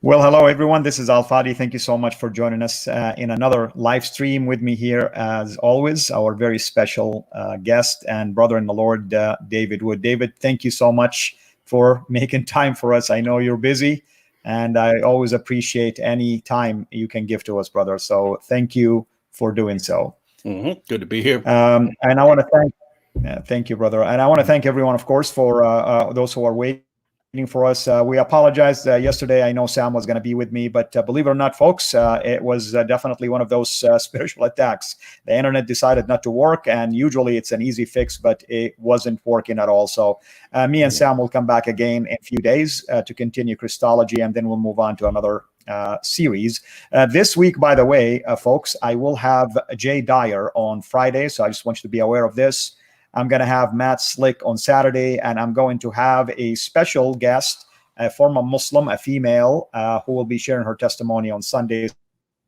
Well, hello everyone. This is Fadi. Thank you so much for joining us in another live stream with me here, as always, our very special guest and brother in the Lord, David Wood. David, thank you so much for making time for us. I know you're busy, and I always appreciate any time you can give to us, brother. So thank you for doing so. Good to be here. And I want to thank you, brother. And I want to thank everyone, of course, for those who are waiting for us. We apologize. Yesterday, I know Sam was going to be with me, but believe it or not, folks, it was definitely one of those spiritual attacks. The internet decided not to work, and usually it's an easy fix, but it wasn't working at all. So me and Sam will come back again in a few days to continue Christology, and then we'll move on to another series. This week, by the way, folks, I will have Jay Dyer on Friday, so I just want you to be aware of this. I'm going to have Matt Slick on Saturday, and I'm going to have a special guest, a former Muslim, a female, who will be sharing her testimony on Sunday.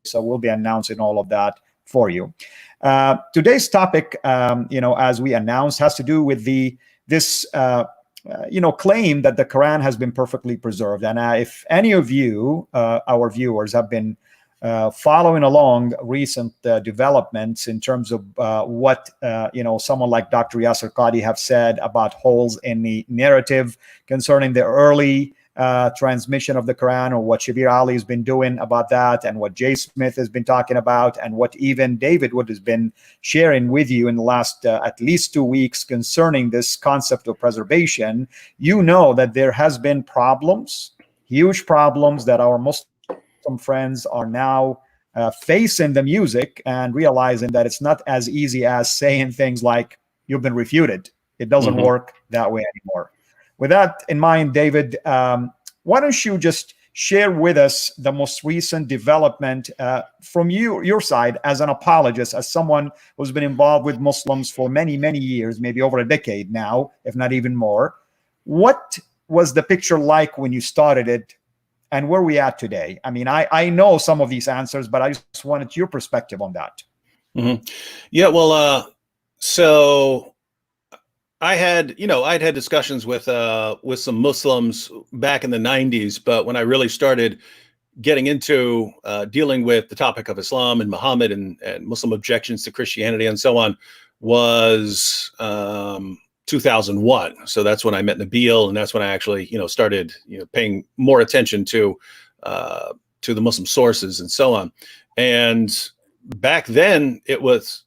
So we'll be announcing all of that for you. Today's topic, as we announced, has to do with this claim that the Quran has been perfectly preserved. And if any of you, our viewers, have been following along recent developments in terms of what someone like Dr. Yasser Qadhi have said about holes in the narrative concerning the early transmission of the Quran, or what Shabir Ali has been doing about that, and what Jay Smith has been talking about, and what even David Wood has been sharing with you in the last at least 2 weeks concerning this concept of preservation, you know that there has been problems, huge problems, that our Muslim friends are now facing the music and realizing that it's not as easy as saying things like, you've been refuted. It doesn't work that way anymore. With that in mind, David, why don't you just share with us the most recent development from your side as an apologist, as someone who's been involved with Muslims for many, many years, maybe over a decade now, if not even more. What was the picture like when you started it, and where we at today? I mean, I know some of these answers, but I just wanted your perspective on that. Yeah, well, so I'd had discussions with some Muslims back in the 90s, but when I really started getting into dealing with the topic of Islam and Muhammad and Muslim objections to Christianity and so on was 2001. So that's when I met Nabil, and that's when I actually, started, paying more attention to the Muslim sources and so on. And back then it was,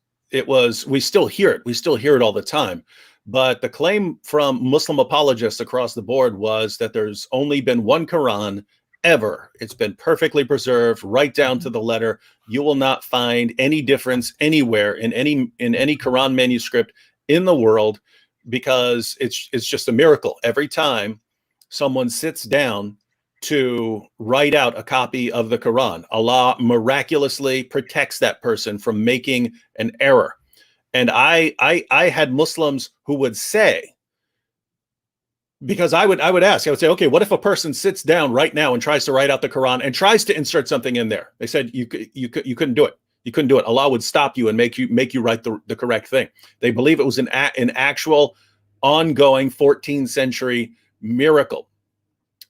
we still hear it. We still hear it all the time. But the claim from Muslim apologists across the board was that there's only been one Quran ever. It's been perfectly preserved right down to the letter. You will not find any difference anywhere in any Quran manuscript in the world, because it's just a miracle. Every time someone sits down to write out a copy of the Quran, Allah miraculously protects that person from making an error. And I had Muslims who would say, because I would ask, I would say, okay, what if a person sits down right now and tries to write out the Quran and tries to insert something in there? They said you couldn't do it. You couldn't do it. Allah would stop you and make you write the correct thing. They believe it was an actual ongoing 14th century miracle.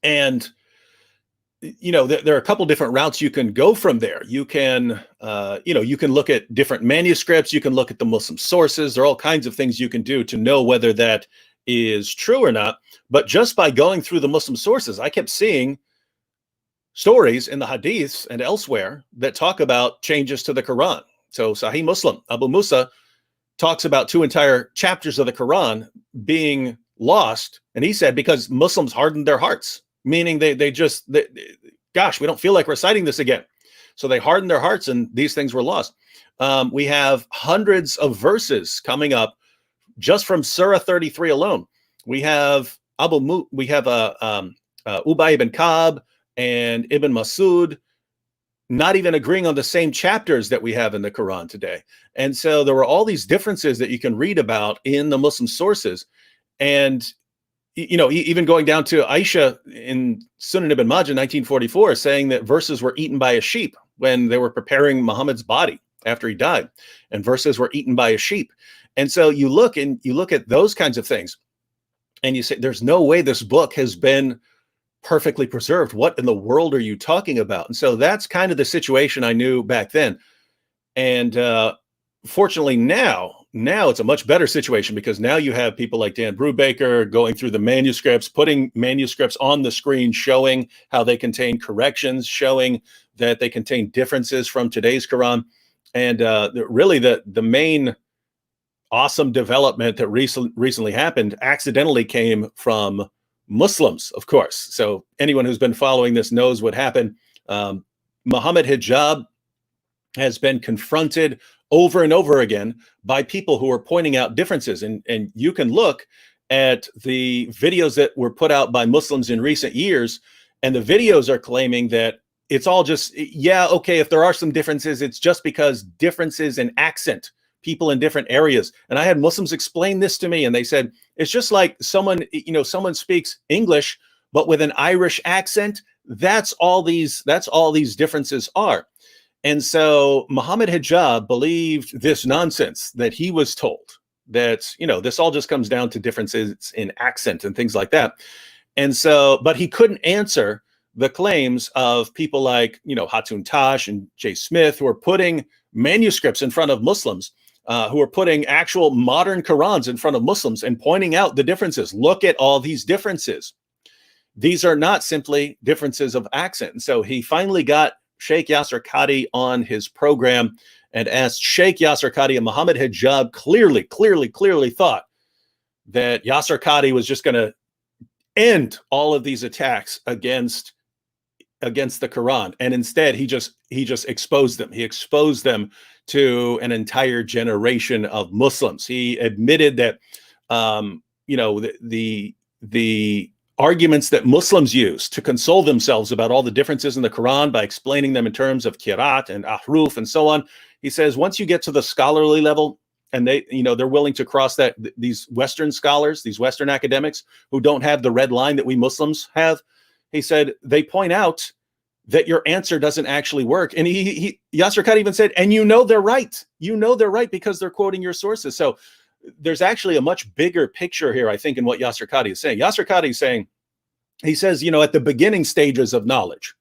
And there are a couple different routes you can go from there. You can you can look at different manuscripts. You can look at the Muslim sources. There are all kinds of things you can do to know whether that is true or not. But just by going through the Muslim sources, I kept seeing stories in the hadiths and elsewhere that talk about changes to the Quran. So Sahih Muslim, Abu Musa talks about 2 entire chapters of the Quran being lost. And he said, because Muslims hardened their hearts, meaning gosh, we don't feel like reciting this again. So they hardened their hearts and these things were lost. We have hundreds of verses coming up just from Surah 33 alone. We have Ubay ibn Ka'b and Ibn Masud not even agreeing on the same chapters that we have in the Quran today. And so there were all these differences that you can read about in the Muslim sources. And, even going down to Aisha in Sunan ibn Majah, 1944, saying that verses were eaten by a sheep when they were preparing Muhammad's body after he died, and verses were eaten by a sheep. And so you look at those kinds of things and you say, there's no way this book has been perfectly preserved. What in the world are you talking about? And so that's kind of the situation I knew back then. And fortunately now it's a much better situation, because now you have people like Dan Brubaker going through the manuscripts, putting manuscripts on the screen, showing how they contain corrections, showing that they contain differences from today's Quran. And really the main awesome development that recently happened accidentally came from Muslims, of course. So anyone who's been following this knows what happened. Muhammad Hijab has been confronted over and over again by people who are pointing out differences. And you can look at the videos that were put out by Muslims in recent years, and the videos are claiming that it's all just, yeah, okay, if there are some differences, it's just because differences in accent, people in different areas. And I had Muslims explain this to me, and they said, it's just like someone speaks English, but with an Irish accent. That's all these differences are. And so Muhammad Hijab believed this nonsense that he was told, that, this all just comes down to differences in accent and things like that. And so, but he couldn't answer the claims of people like, Hatun Tash and Jay Smith, who are putting manuscripts in front of Muslims, who are putting actual modern Qurans in front of Muslims and pointing out the differences. Look at all these differences. These are not simply differences of accent. And so he finally got Sheikh Yasser Qadhi on his program and asked Sheikh Yasser Qadhi, and Muhammad Hijab clearly thought that Yasser Qadhi was just going to end all of these attacks against the Quran. And instead, he just exposed them. He exposed them to an entire generation of Muslims. He admitted that, the arguments that Muslims use to console themselves about all the differences in the Quran by explaining them in terms of kirat and ahruf and so on. He says, once you get to the scholarly level, and they're willing to cross that, these Western scholars, these Western academics who don't have the red line that we Muslims have, he said, they point out that your answer doesn't actually work. And Yasser Qadhi even said, and they're right. They're right because they're quoting your sources. So there's actually a much bigger picture here, I think, in what Yasser Qadhi is saying. Yasser Qadhi is saying, he says, at the beginning stages of knowledge,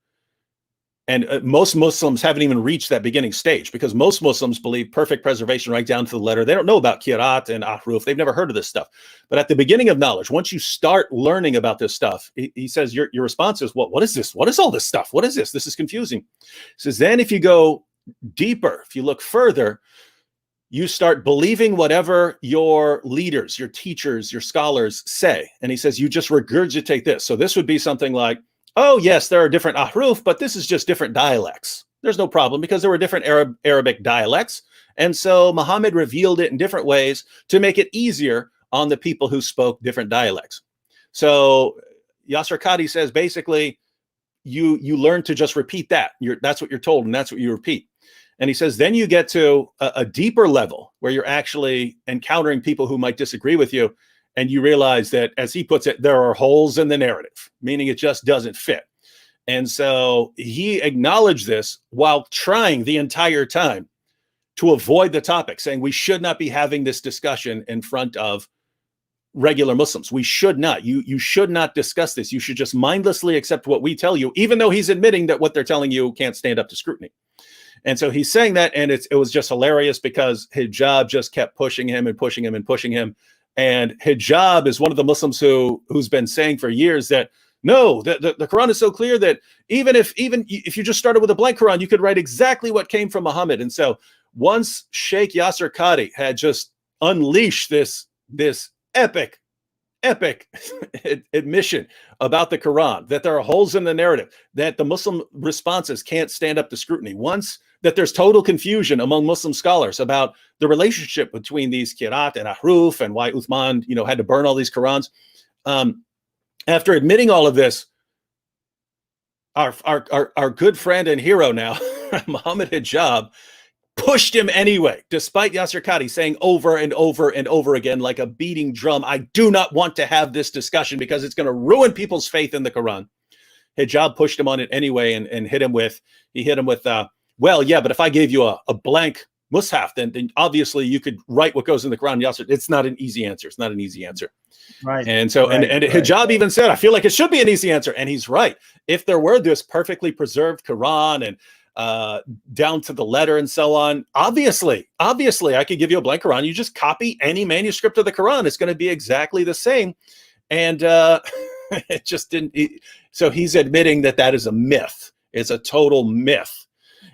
and most Muslims haven't even reached that beginning stage, because most Muslims believe perfect preservation right down to the letter. They don't know about kirat and ahruf. They've never heard of this stuff. But at the beginning of knowledge, once you start learning about this stuff, he says, your response is, what is this? What is all this stuff? What is this? This is confusing. He says, then if you go deeper, if you look further, you start believing whatever your leaders, your teachers, your scholars say. And he says, you just regurgitate this. So this would be something like, oh, yes, there are different ahruf, but this is just different dialects. There's no problem, because there were different Arabic dialects. And so Muhammad revealed it in different ways to make it easier on the people who spoke different dialects. So Yasser Qadhi says, basically, you learn to just repeat that. That's what you're told, and that's what you repeat. And he says, then you get to a deeper level where you're actually encountering people who might disagree with you. And you realize that, as he puts it, there are holes in the narrative, meaning it just doesn't fit. And so he acknowledged this while trying the entire time to avoid the topic, saying we should not be having this discussion in front of regular Muslims. We should not. You should not discuss this. You should just mindlessly accept what we tell you, even though he's admitting that what they're telling you can't stand up to scrutiny. And so he's saying that, and it was just hilarious, because Hijab just kept pushing him and pushing him and pushing him. And Hijab is one of the Muslims who's been saying for years that, no, the Quran is so clear that even if you just started with a blank Quran, you could write exactly what came from Muhammad. And so once Sheikh Yasser Qadhi had just unleashed this epic admission about the Quran, that there are holes in the narrative, that the Muslim responses can't stand up to scrutiny, once that there's total confusion among Muslim scholars about the relationship between these kirat and ahruf, and why Uthman, had to burn all these Qurans. After admitting all of this, our good friend and hero now, Muhammad Hijab, pushed him anyway, despite Yasser Qadhi saying over and over and over again, like a beating drum, I do not want to have this discussion because it's going to ruin people's faith in the Quran. Hijab pushed him on it anyway, and hit him with, well, yeah, but if I gave you a blank mushaf, then obviously you could write what goes in the Quran. Yasser, it's not an easy answer. It's not an easy answer. Right. And so, and Hijab even said, I feel like it should be an easy answer. And he's right. If there were this perfectly preserved Quran and down to the letter and so on, obviously, I could give you a blank Quran. You just copy any manuscript of the Quran. It's going to be exactly the same. And it just didn't. So he's admitting that is a myth. It's a total myth.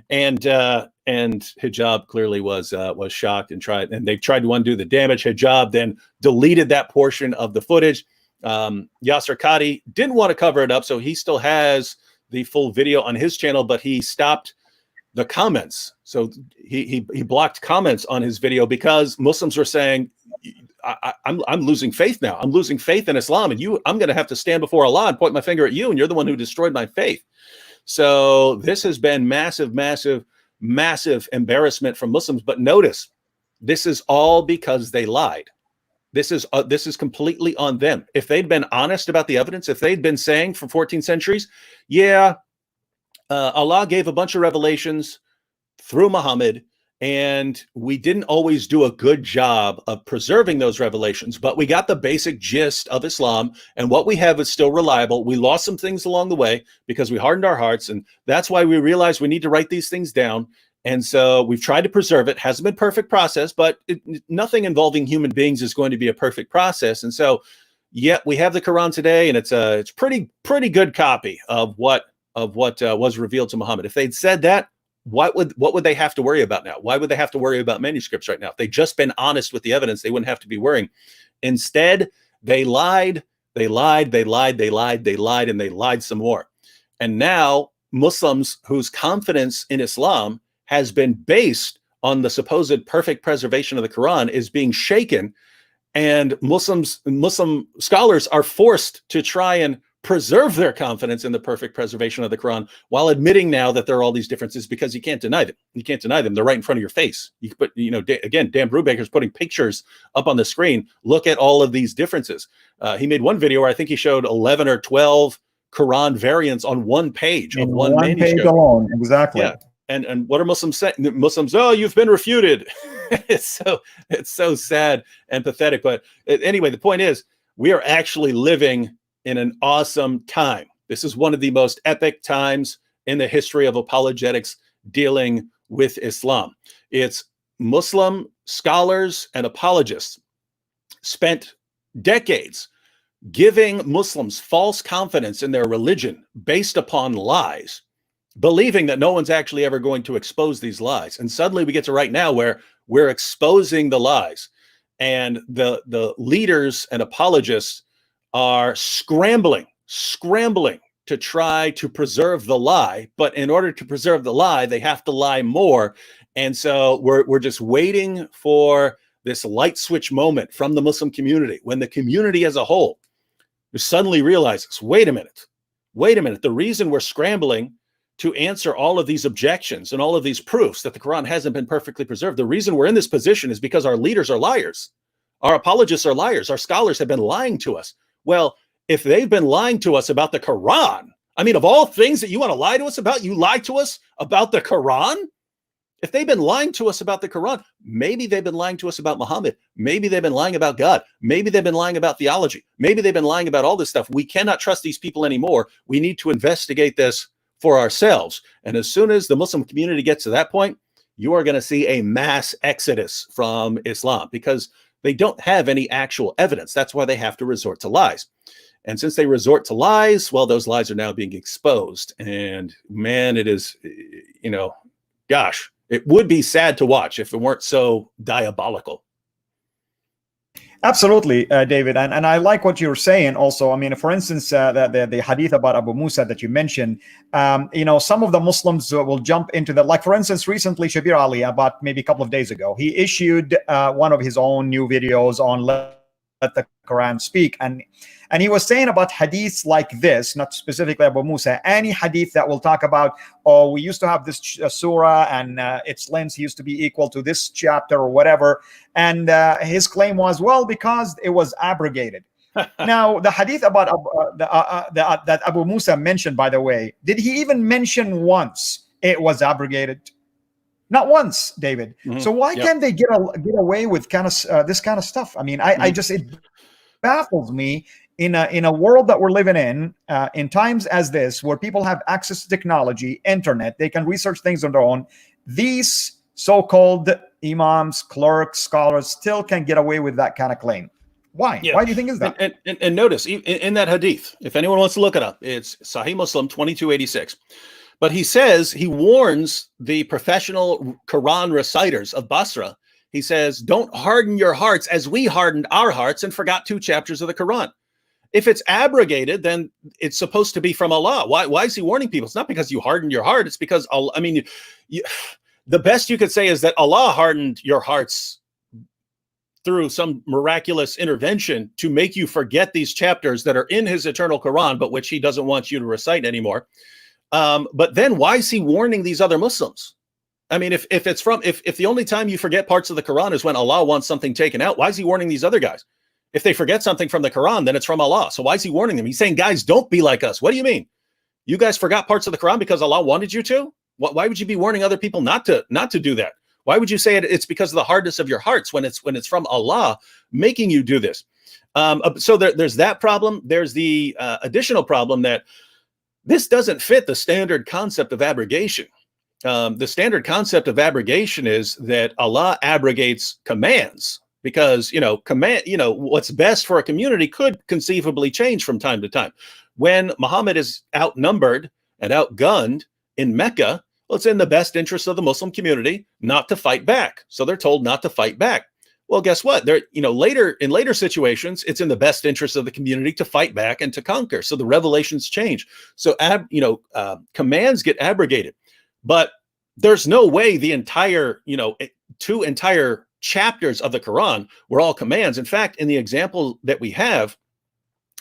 And Hijab clearly was shocked and they tried to undo the damage. Hijab then deleted that portion of the footage. Yasser Qadi didn't want to cover it up, so he still has the full video on his channel, but he stopped the comments. So he blocked comments on his video because Muslims were saying, I'm losing faith now. I'm losing faith in Islam, and I'm going to have to stand before Allah and point my finger at you, and you're the one who destroyed my faith. So this has been massive embarrassment from Muslims. But notice, this is all because they lied. This is completely on them. If they'd been honest about the evidence, if they'd been saying for 14 centuries, Allah gave a bunch of revelations through Muhammad, and we didn't always do a good job of preserving those revelations, but we got the basic gist of Islam, and what we have is still reliable. We lost some things along the way because we hardened our hearts, and that's why we realized we need to write these things down. And so we've tried to preserve it. Hasn't been a perfect process, but nothing involving human beings is going to be a perfect process. And so, yeah, we have the Quran today, and it's pretty good copy of what was revealed to Muhammad. If they'd said that, what would they have to worry about now? Why would they have to worry about manuscripts right now? If they'd just been honest with the evidence, they wouldn't have to be worrying. Instead, they lied, and they lied some more. And now Muslims whose confidence in Islam has been based on the supposed perfect preservation of the Quran is being shaken, and Muslim scholars are forced to try and preserve their confidence in the perfect preservation of the Quran while admitting now that there are all these differences, because you can't deny them. You can't deny them. They're right in front of your face. Again, Dan Brubaker's putting pictures up on the screen. Look at all of these differences. He made one video where I think he showed 11 or 12 Quran variants on one page of one manuscript. Page alone. Exactly. Yeah. And what are Muslims saying? Muslims, oh, you've been refuted. It's so sad and pathetic. But anyway, the point is, we are actually living in an awesome time. This is one of the most epic times in the history of apologetics dealing with Islam. It's Muslim scholars and apologists spent decades giving Muslims false confidence in their religion based upon lies, believing that no one's actually ever going to expose these lies. And suddenly we get to right now where we're exposing the lies, and the leaders and apologists are scrambling to try to preserve the lie. But in order to preserve the lie, they have to lie more. And so we're just waiting for this light switch moment from the Muslim community, when the community as a whole suddenly realizes, wait a minute. The reason we're scrambling to answer all of these objections and all of these proofs that the Quran hasn't been perfectly preserved, the reason we're in this position is because our leaders are liars. Our apologists are liars. Our scholars have been lying to us. Well, if they've been lying to us about the Quran, I mean, of all things that you want to lie to us about, you lie to us about the Quran? If they've been lying to us about the Quran, maybe they've been lying to us about Muhammad. Maybe they've been lying about God. Maybe they've been lying about theology. Maybe they've been lying about all this stuff. We cannot trust these people anymore. We need to investigate this for ourselves. And as soon as the Muslim community gets to that point, you are going to see a mass exodus from Islam, because they don't have any actual evidence. That's why they have to resort to lies. And since they resort to lies, well, those lies are now being exposed. And man, it is, gosh, it would be sad to watch if it weren't so diabolical. Absolutely, David. And I like what you're saying also. I mean, for instance, the hadith about Abu Musa that you mentioned, some of the Muslims will jump into that. Like, for instance, recently, Shabir Ali, about maybe a couple of days ago, he issued one of his own new videos on Let the Quran Speak. And he was saying about hadiths like this, not specifically Abu Musa, any hadith that will talk about, oh, we used to have this surah and its length used to be equal to this chapter or whatever. And his claim was, well, because it was abrogated. Now, the hadith about that Abu Musa mentioned, by the way, did he even mention once it was abrogated? Not once, David. So why Yep. can't they get away with kind of this kind of stuff? I mean, I just, it baffles me in a world that we're living in times as this, where people have access to technology, internet, they can research things on their own. These so-called imams, clerks, scholars still can get away with that kind of claim. Why? Yeah. Why do you think is that? And notice in that hadith, if anyone wants to look it up, it's Sahih Muslim 2286. But he warns the professional Quran reciters of Basra. He says, don't harden your hearts as we hardened our hearts and forgot 2 chapters of the Quran. If it's abrogated, then it's supposed to be from Allah. Why is he warning people? It's not because you hardened your heart. It's because, I mean, the best you could say is that Allah hardened your hearts through some miraculous intervention to make you forget these chapters that are in his eternal Quran, but which he doesn't want you to recite anymore. But then why is he warning these other Muslims? I mean, if the only time you forget parts of the Quran is when Allah wants something taken out, why is he warning these other guys? If they forget something from the Quran, then it's from Allah. So why is he warning them? He's saying, guys, don't be like us. What do you mean? You guys forgot parts of the Quran because Allah wanted you to? Why would you be warning other people not to do that? Why would you say it's because of the hardness of your hearts when it's from Allah making you do this? So there's that problem. There's the additional problem that this doesn't fit the standard concept of abrogation. The standard concept of abrogation is that Allah abrogates commands because, what's best for a community could conceivably change from time to time. When Muhammad is outnumbered and outgunned in Mecca, well, it's in the best interest of the Muslim community not to fight back. So they're told not to fight back. Well, guess what? In later situations, it's in the best interest of the community to fight back and to conquer. So the revelations change. So, commands get abrogated, but there's no way the entire, 2 entire chapters of the Quran were all commands. In fact, in the example that we have,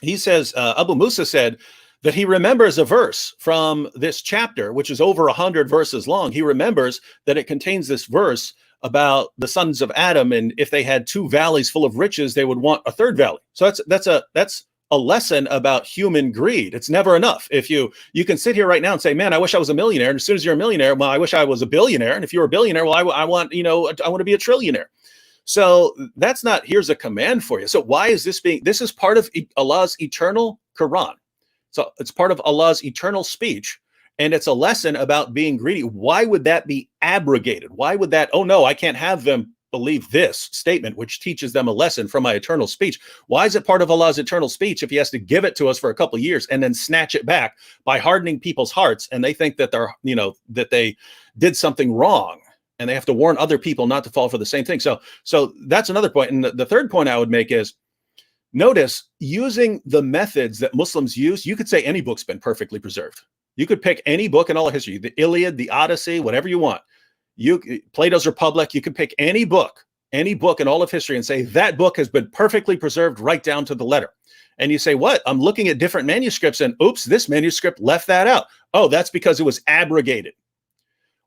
he says, Abu Musa said that he remembers a verse from this chapter, which is over 100 verses long. He remembers that it contains this verse about the sons of Adam, and if they had 2 valleys full of riches, they would want a 3rd valley. So that's a lesson about human greed. It's never enough. If you can sit here right now and say, man, I wish I was a millionaire. And as soon as you're a millionaire, well, I wish I was a billionaire. And if you're a billionaire, well, I want to be a trillionaire. So that's not, here's a command for you. So why is this is part of Allah's eternal Quran. So it's part of Allah's eternal speech. And it's a lesson about being greedy. Why would that be abrogated? Why would that, oh no, I can't have them believe this statement, which teaches them a lesson from my eternal speech? Why is it part of Allah's eternal speech if he has to give it to us for a couple of years and then snatch it back by hardening people's hearts? And they think that that they did something wrong and they have to warn other people not to fall for the same thing. So that's another point. And the third point I would make is, notice, using the methods that Muslims use, you could say any book's been perfectly preserved. You could pick any book in all of history, the Iliad, the Odyssey, whatever you want. Plato's Republic, you could pick any book in all of history and say that book has been perfectly preserved right down to the letter. And you say, what? I'm looking at different manuscripts and oops, this manuscript left that out. Oh, that's because it was abrogated.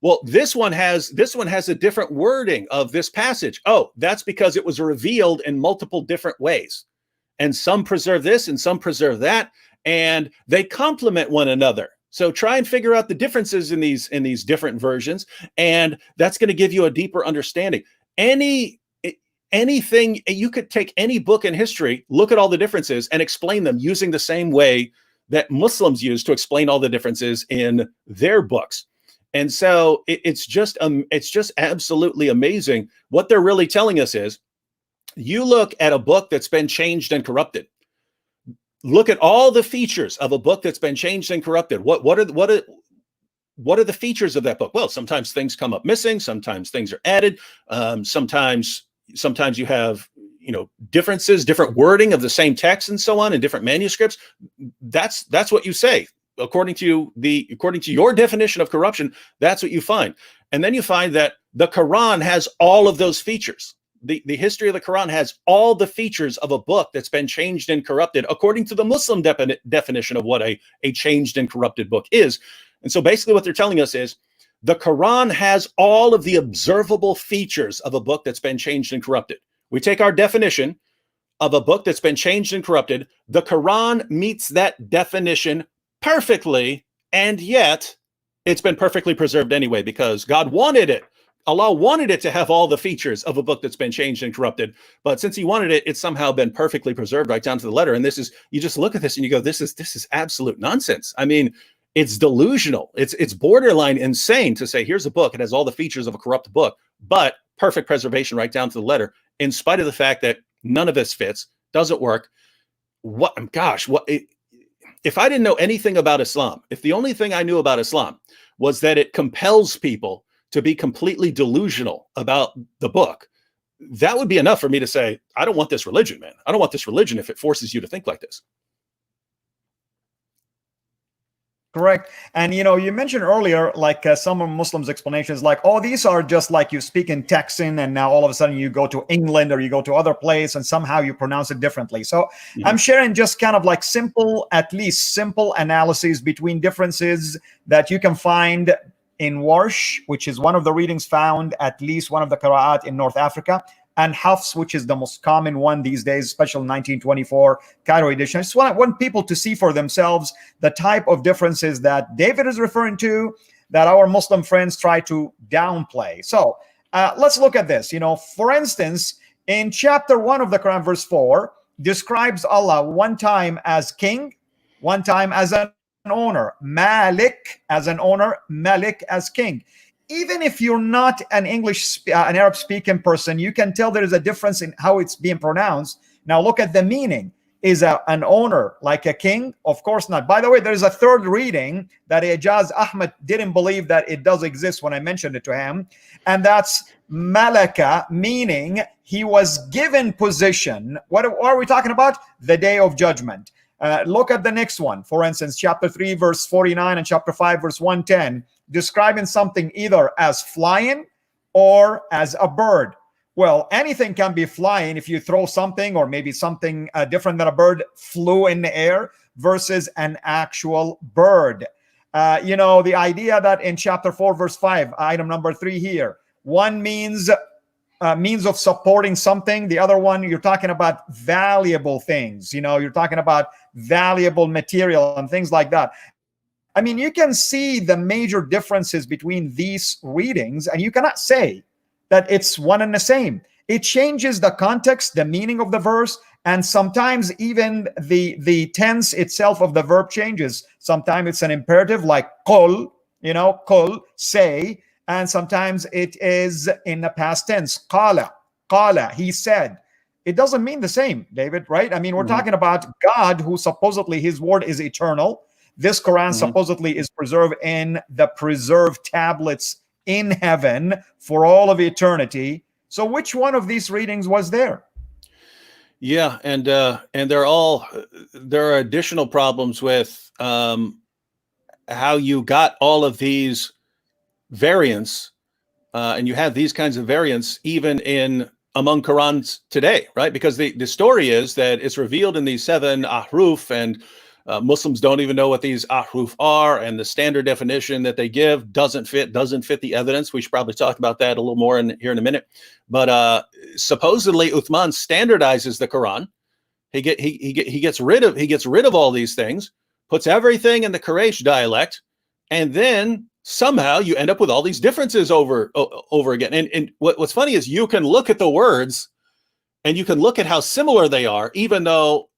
Well, this one has a different wording of this passage. Oh, that's because it was revealed in multiple different ways. And some preserve this and some preserve that, and they complement one another. So try and figure out the differences in these different versions, and that's going to give you a deeper understanding. Anything, you could take any book in history, look at all the differences, and explain them using the same way that Muslims use to explain all the differences in their books. And so it's just absolutely amazing. What they're really telling us is, you look at a book that's been changed and corrupted. Look at all the features of a book that's been changed and corrupted. What are the features of that book? Well, sometimes things come up missing. Sometimes things are added. Sometimes you have differences, different wording of the same text, and so on in different manuscripts. That's what you say according to your definition of corruption. That's what you find, and then you find that the Quran has all of those features. The history of the Quran has all the features of a book that's been changed and corrupted, according to the Muslim definition of what a changed and corrupted book is. And so basically what they're telling us is the Quran has all of the observable features of a book that's been changed and corrupted. We take our definition of a book that's been changed and corrupted. The Quran meets that definition perfectly, and yet it's been perfectly preserved anyway because God wanted it Allah wanted it to have all the features of a book that's been changed and corrupted, but since he wanted it, it's somehow been perfectly preserved right down to the letter. And this is, you just look at this and you go, this is absolute nonsense. I mean, it's delusional. It's borderline insane to say, here's a book, it has all the features of a corrupt book, but perfect preservation right down to the letter, in spite of the fact that none of this fits, doesn't work. If I didn't know anything about Islam, if the only thing I knew about Islam was that it compels people to be completely delusional about the book, that would be enough for me to say, I don't want this religion, man. I don't want this religion if it forces you to think like this. Correct. And, you mentioned earlier, like some of Muslims' explanations, like, oh, these are just like you speak in Texan, and now all of a sudden you go to England or you go to other place and somehow you pronounce it differently. So I'm sharing just kind of like at least simple analyses between differences that you can find in Warsh, which is one of the readings found, at least one of the Qira'at in North Africa, and Hafs, which is the most common one these days, especially 1924 Cairo edition. I just want people to see for themselves the type of differences that David is referring to, that our Muslim friends try to downplay. So let's look at this. For instance, in chapter 1 of the Quran, verse 4, describes Allah one time as king, one time as an owner. Malik as an owner, Malik as king. Even if you're not an Arab speaking person, you can tell there is a difference in how it's being pronounced. Now look at the meaning. Is an owner like a king? Of course not. By the way, there's a third reading that Ijaz Ahmed didn't believe that it does exist when I mentioned it to him. And that's Malaka, meaning he was given position. What are we talking about? The day of judgment. Look at the next one. For instance, chapter 3, verse 49 and chapter 5, verse 110. Describing something either as flying or as a bird. Well, anything can be flying if you throw something, or maybe something different than a bird flew in the air, versus an actual bird. The idea that in chapter 4, verse 5, item number 3 here, one means of supporting something. The other one, you're talking about valuable things. You're talking about valuable material and things like that. I mean, you can see the major differences between these readings, and you cannot say that it's one and the same. It changes the context, the meaning of the verse, and sometimes even the tense itself of the verb changes. Sometimes it's an imperative like qul, qul, say, and sometimes it is in the past tense, qala, he said. It doesn't mean the same, David, right? I mean, we're talking about God, who supposedly his word is eternal. This Quran supposedly is preserved in the preserved tablets in heaven for all of eternity. So which one of these readings was there? Yeah, and there are additional problems with how you got all of these variants, and you have these kinds of variants even among Qurans today, right? Because the story is that it's revealed in these 7 ahruf, and Muslims don't even know what these ahruf are, and the standard definition that they give doesn't fit the evidence. We should probably talk about that a little more here in a minute. But supposedly Uthman standardizes the Quran. He gets rid of all these things, puts everything in the Quraysh dialect, and then somehow you end up with all these differences over again. And what's funny is you can look at the words and you can look at how similar they are, even though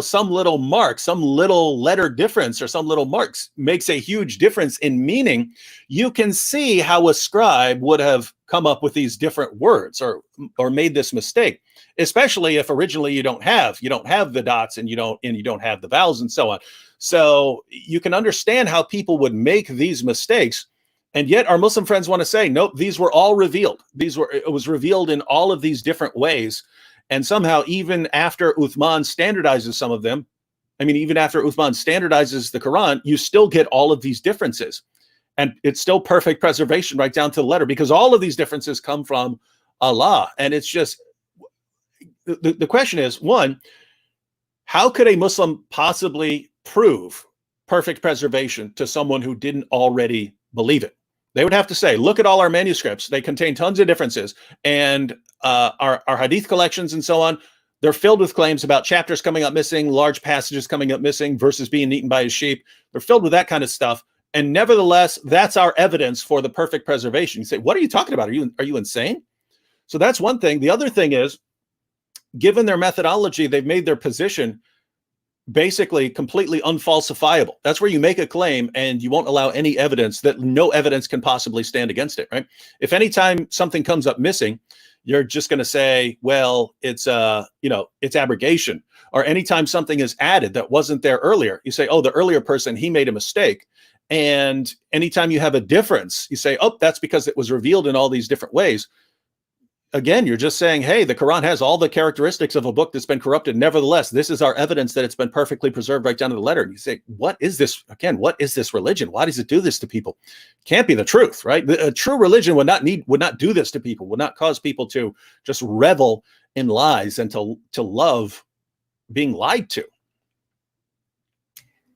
some little mark, some little letter difference or some little marks makes a huge difference in meaning. You can see how a scribe would have come up with these different words or made this mistake, especially if originally you don't have the dots and you don't have the vowels and so on. So you can understand how people would make these mistakes. And yet our Muslim friends want to say, nope, these were all revealed. It was revealed in all of these different ways. And somehow, even after Uthman standardizes some of them, even after Uthman standardizes the Quran, you still get all of these differences. And it's still perfect preservation right down to the letter, because all of these differences come from Allah. And it's just, the question is, one, how could a Muslim possibly prove perfect preservation to someone who didn't already believe it? They would have to say, look at all our manuscripts. They contain tons of differences. And our hadith collections and so on, they're filled with claims about chapters coming up missing, large passages coming up missing, verses being eaten by his sheep. They're filled with that kind of stuff. And nevertheless, that's our evidence for the perfect preservation. You say, what are you talking about? Are you insane? So that's one thing. The other thing is, given their methodology, they've made their position basically completely unfalsifiable. That's where you make a claim and you won't allow any evidence, that no evidence can possibly stand against it, right? If anytime something comes up missing, you're just going to say, well, it's it's abrogation. Or anytime something is added that wasn't there earlier, you say, oh, the earlier person, he made a mistake. And anytime you have a difference, you say, oh, that's because it was revealed in all these different ways. Again, you're just saying, hey, the Quran has all the characteristics of a book that's been corrupted. Nevertheless, this is our evidence that it's been perfectly preserved right down to the letter. And you say, what is this? Again, what is this religion? Why does it do this to people? Can't be the truth, right? A true religion would not do this to people, would not cause people to just revel in lies and to love being lied to.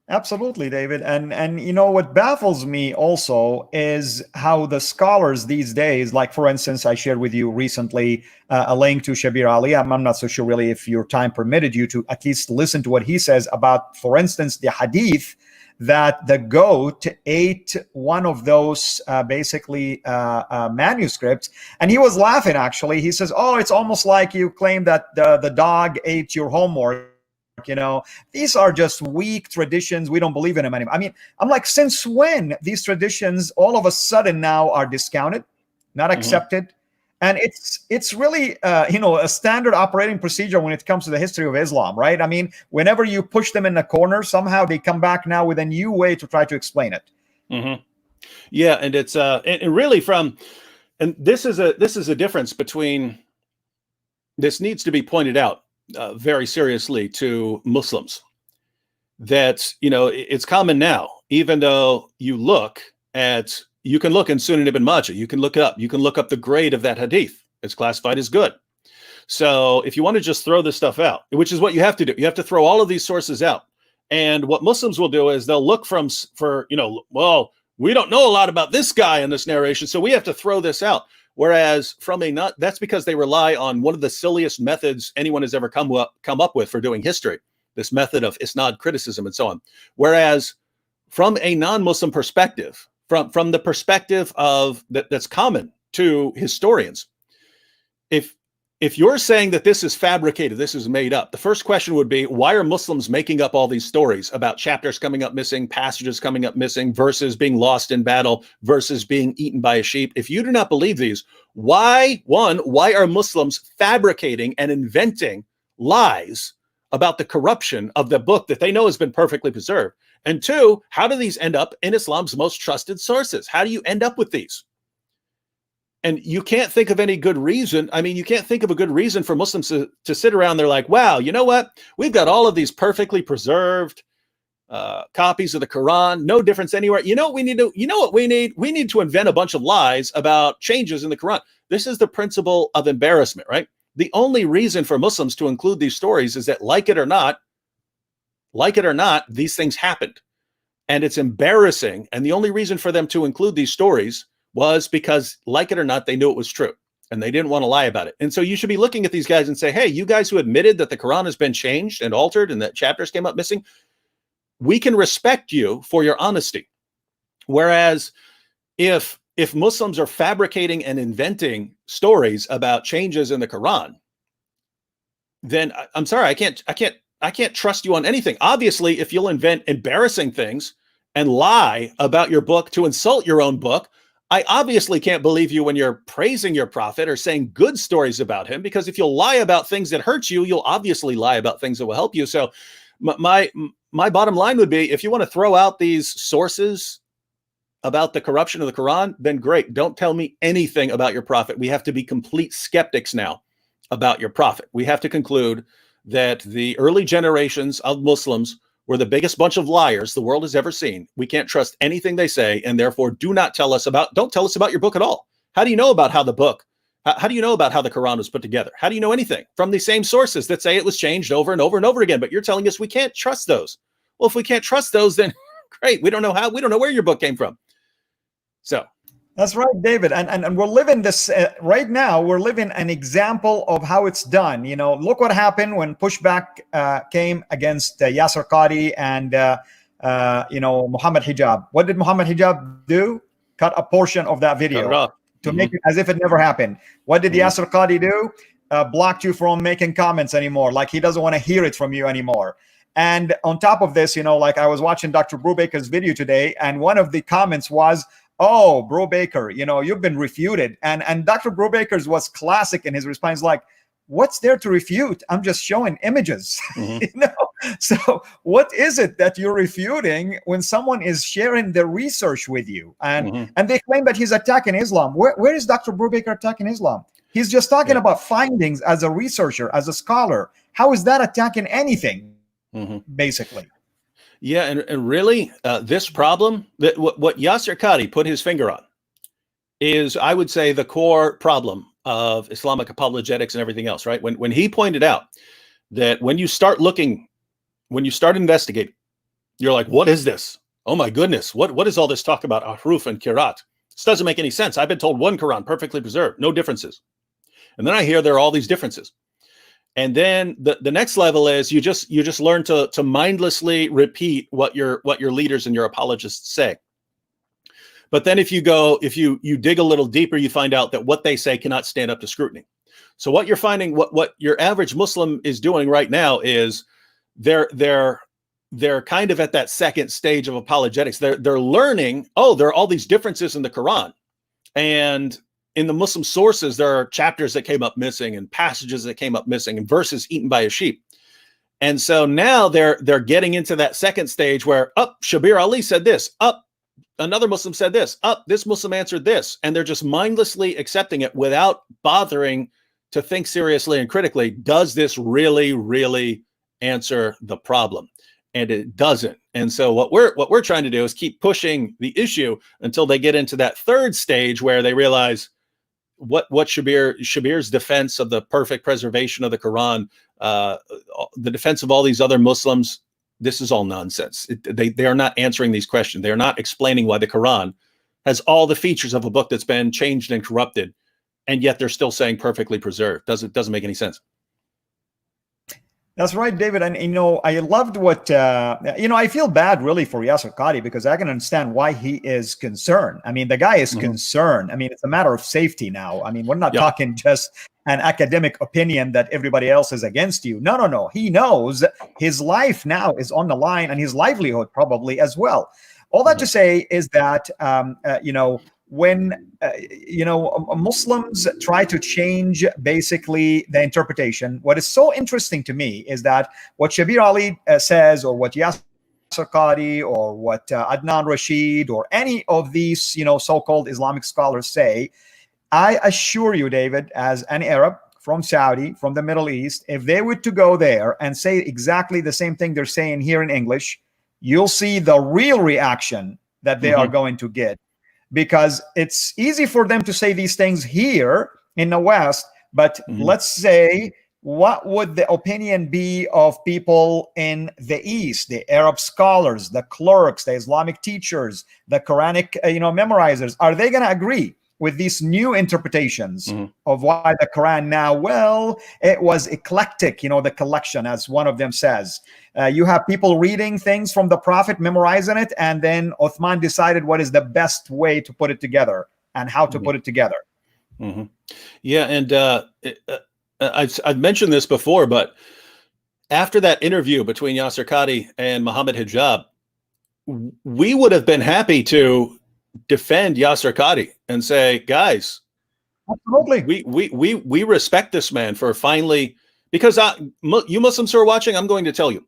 Absolutely, David. And you know what baffles me also is how the scholars these days, like for instance, I shared with you recently a link to Shabir Ali. I'm not so sure really if your time permitted you to at least listen to what he says about, for instance, the hadith that the goat ate one of those manuscripts, and he was laughing. Actually, he says, "Oh, it's almost like you claim that the dog ate your homework." These are just weak traditions. We don't believe in them anymore. I mean, I'm like, since when these traditions all of a sudden now are discounted, not accepted? And it's really, a standard operating procedure when it comes to the history of Islam, right? I mean, whenever you push them in the corner, somehow they come back now with a new way to try to explain it. Yeah, and it's and really and this is a difference between. This needs to be pointed out very seriously to Muslims, that it's common now, even though you can look in Sunan ibn Majah, you can look up the grade of that hadith. It's classified as good. So if you want to just throw this stuff out, which is what you have to do, you have to throw all of these sources out. And what Muslims will do is they'll look well, we don't know a lot about this guy in this narration, so we have to throw this out. Whereas that's because they rely on one of the silliest methods anyone has ever come up with for doing history, this method of isnad criticism and so on. Whereas from a non-Muslim perspective, from the perspective of that's common to historians, if you're saying that this is fabricated, this is made up, the first question would be, why are Muslims making up all these stories about chapters coming up missing, passages coming up missing, verses being lost in battle, verses being eaten by a sheep? If you do not believe these, why are Muslims fabricating and inventing lies about the corruption of the book that they know has been perfectly preserved? And two, how do these end up in Islam's most trusted sources? How do you end up with these? And you can't think of any good reason. I mean, you can't think of a good reason for Muslims to sit around there like, wow, you know what? We've got all of these perfectly preserved copies of the Quran, no difference anywhere. You know what we need? We need to invent a bunch of lies about changes in the Quran. This is the principle of embarrassment, right? The only reason for Muslims to include these stories is that, like it or not, these things happened. And it's embarrassing. And the only reason for them to include these stories was because, like it or not, they knew it was true and they didn't want to lie about it. And so you should be looking at these guys and say, hey, you guys who admitted that the Quran has been changed and altered and that chapters came up missing, we can respect you for your honesty. Whereas if Muslims are fabricating and inventing stories about changes in the Quran, then I'm sorry, I can't trust you on anything. Obviously, if you'll invent embarrassing things and lie about your book to insult your own book, I obviously can't believe you when you're praising your prophet or saying good stories about him, because if you'll lie about things that hurt you, you'll obviously lie about things that will help you. So my bottom line would be, if you want to throw out these sources about the corruption of the Quran, then great. Don't tell me anything about your prophet. We have to be complete skeptics now about your prophet. We have to conclude that the early generations of Muslims were the biggest bunch of liars the world has ever seen. We can't trust anything they say, and therefore don't tell us about your book at all. How do you know about how the Quran was put together? How do you know anything from the same sources that say it was changed over and over and over again? But you're telling us we can't trust those. Well, if we can't trust those, then great. We don't know where your book came from. So that's right, David. And we're living this right now. We're living an example of how it's done. Look what happened when pushback came against Yasser Qadi and Muhammad Hijab. What did Muhammad Hijab do? Cut a portion of that Cut it video off. to make it as if it never happened. What did Yasser Qadi do? Blocked you from making comments anymore. Like he doesn't want to hear it from you anymore. And on top of this, like I was watching Dr. Brubaker's video today, and one of the comments was, "Oh, Brubaker, you've been refuted." And Dr. Brubaker's was classic in his response, like, "What's there to refute? I'm just showing images." So what is it that you're refuting when someone is sharing their research with you? And they claim that he's attacking Islam. Where is Dr. Brubaker attacking Islam? He's just talking about findings as a researcher, as a scholar. How is that attacking anything, basically? Yeah, and really, this problem, that what Yasser Qadi put his finger on is, I would say, the core problem of Islamic apologetics and everything else, right? When he pointed out that when you start looking, when you start investigating, you're like, what is this? Oh my goodness, what is all this talk about ahruf and kirat? This doesn't make any sense. I've been told one Quran, perfectly preserved, no differences. And then I hear there are all these differences. And then the next level is you just learn to mindlessly repeat what your leaders and your apologists say. But then if you dig a little deeper, you find out that what they say cannot stand up to scrutiny. So what you're finding, what your average Muslim is doing right now is they're kind of at that second stage of apologetics. They're learning, there are all these differences in the Quran, and in the Muslim sources, there are chapters that came up missing and passages that came up missing and verses eaten by a sheep. And so now they're getting into that second stage where, Shabir Ali said this, another Muslim said this, this Muslim answered this. And they're just mindlessly accepting it without bothering to think seriously and critically. Does this really, really answer the problem? And it doesn't. And so what we're trying to do is keep pushing the issue until they get into that third stage where they realize what Shabir's defense of the perfect preservation of the Quran, the defense of all these other Muslims, this is all nonsense. They are not answering these questions. They are not explaining why the Quran has all the features of a book that's been changed and corrupted, and yet they're still saying perfectly preserved. Doesn't make any sense. That's right, David. And, I loved what, I feel bad really for Yasser Qadi, because I can understand why he is concerned. I mean, the guy is concerned. I mean, it's a matter of safety now. I mean, we're not talking just an academic opinion that everybody else is against you. No. He knows his life now is on the line, and his livelihood probably as well. All that to say is that, when Muslims try to change basically the interpretation, what is so interesting to me is that what Shabir Ali says, or what Yasser Qadi, or what Adnan Rashid, or any of these so-called Islamic scholars say, I assure you, David, as an Arab from Saudi, from the Middle East, if they were to go there and say exactly the same thing they're saying here in English, you'll see the real reaction that they are going to get. Because it's easy for them to say these things here in the West, but let's say, what would the opinion be of people in the East, the Arab scholars, the clerks, the Islamic teachers, the Quranic, memorizers? Are they going to agree with these new interpretations of why the Quran now, well, it was eclectic, the collection, as one of them says. You have people reading things from the Prophet, memorizing it, and then Uthman decided what is the best way to put it together and how to put it together. Yeah, and I've mentioned this before, but after that interview between Yasser Qadi and Muhammad Hijab, we would have been happy to defend Yasser Qadi and say, guys, absolutely, we respect this man for finally, because you Muslims who are watching, I'm going to tell you,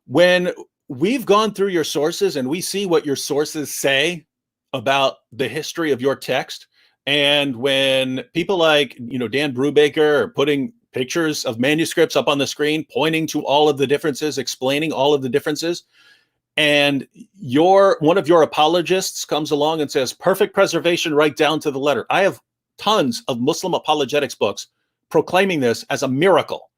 when we've gone through your sources and we see what your sources say about the history of your text, and when people like Dan Brubaker are putting pictures of manuscripts up on the screen, pointing to all of the differences, explaining all of the differences, and one of your apologists comes along and says, perfect preservation right down to the letter. I have tons of Muslim apologetics books proclaiming this as a miracle.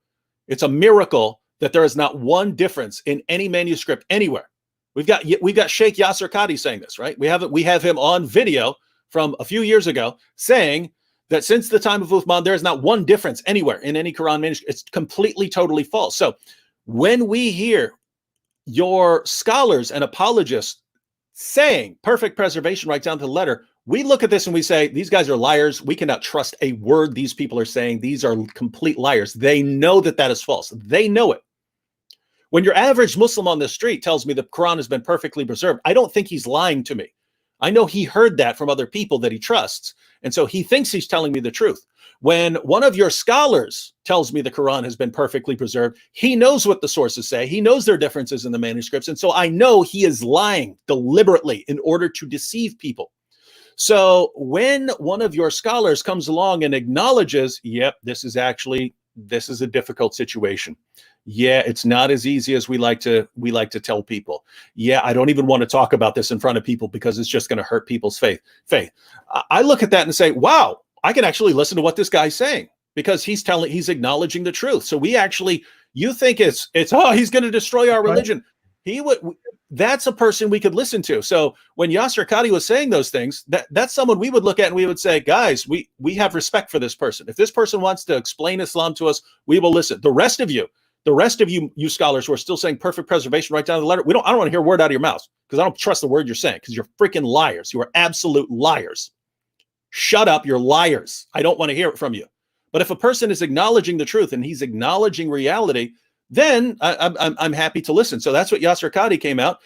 It's a miracle that there is not one difference in any manuscript anywhere. We've got Sheikh Yasser Qadi saying this, right? We have him on video from a few years ago saying that since the time of Uthman, there is not one difference anywhere in any Quran manuscript. It's completely, totally false. So when we hear your scholars and apologists saying perfect preservation right down to the letter, we look at this and we say, these guys are liars. We cannot trust a word these people are saying. These are complete liars. They know that that is false. They know it. When your average Muslim on the street tells me the Quran has been perfectly preserved, I don't think he's lying to me. I know he heard that from other people that he trusts. And so he thinks he's telling me the truth. When one of your scholars tells me the Quran has been perfectly preserved, he knows what the sources say. He knows there are differences in the manuscripts. And so I know he is lying deliberately in order to deceive people. So when one of your scholars comes along and acknowledges, yep, this is a difficult situation. Yeah, it's not as easy as we like to tell people. Yeah, I don't even want to talk about this in front of people because it's just going to hurt people's faith. I look at that and say, wow, I can actually listen to what this guy's saying because he's acknowledging the truth. So you think it's oh, he's going to destroy our religion. That's a person we could listen to. So when Yasser Qadhi was saying those things, that's someone we would look at and we would say, guys, we have respect for this person. If this person wants to explain Islam to us, we will listen. The rest of you scholars who are still saying perfect preservation right down to the letter, I don't want to hear a word out of your mouth because I don't trust the word you're saying because you're freaking liars. You are absolute liars. Shut up, you're liars. I don't want to hear it from you. But if a person is acknowledging the truth and he's acknowledging reality, then I'm happy to listen. So that's what Yasser Qadhi came out.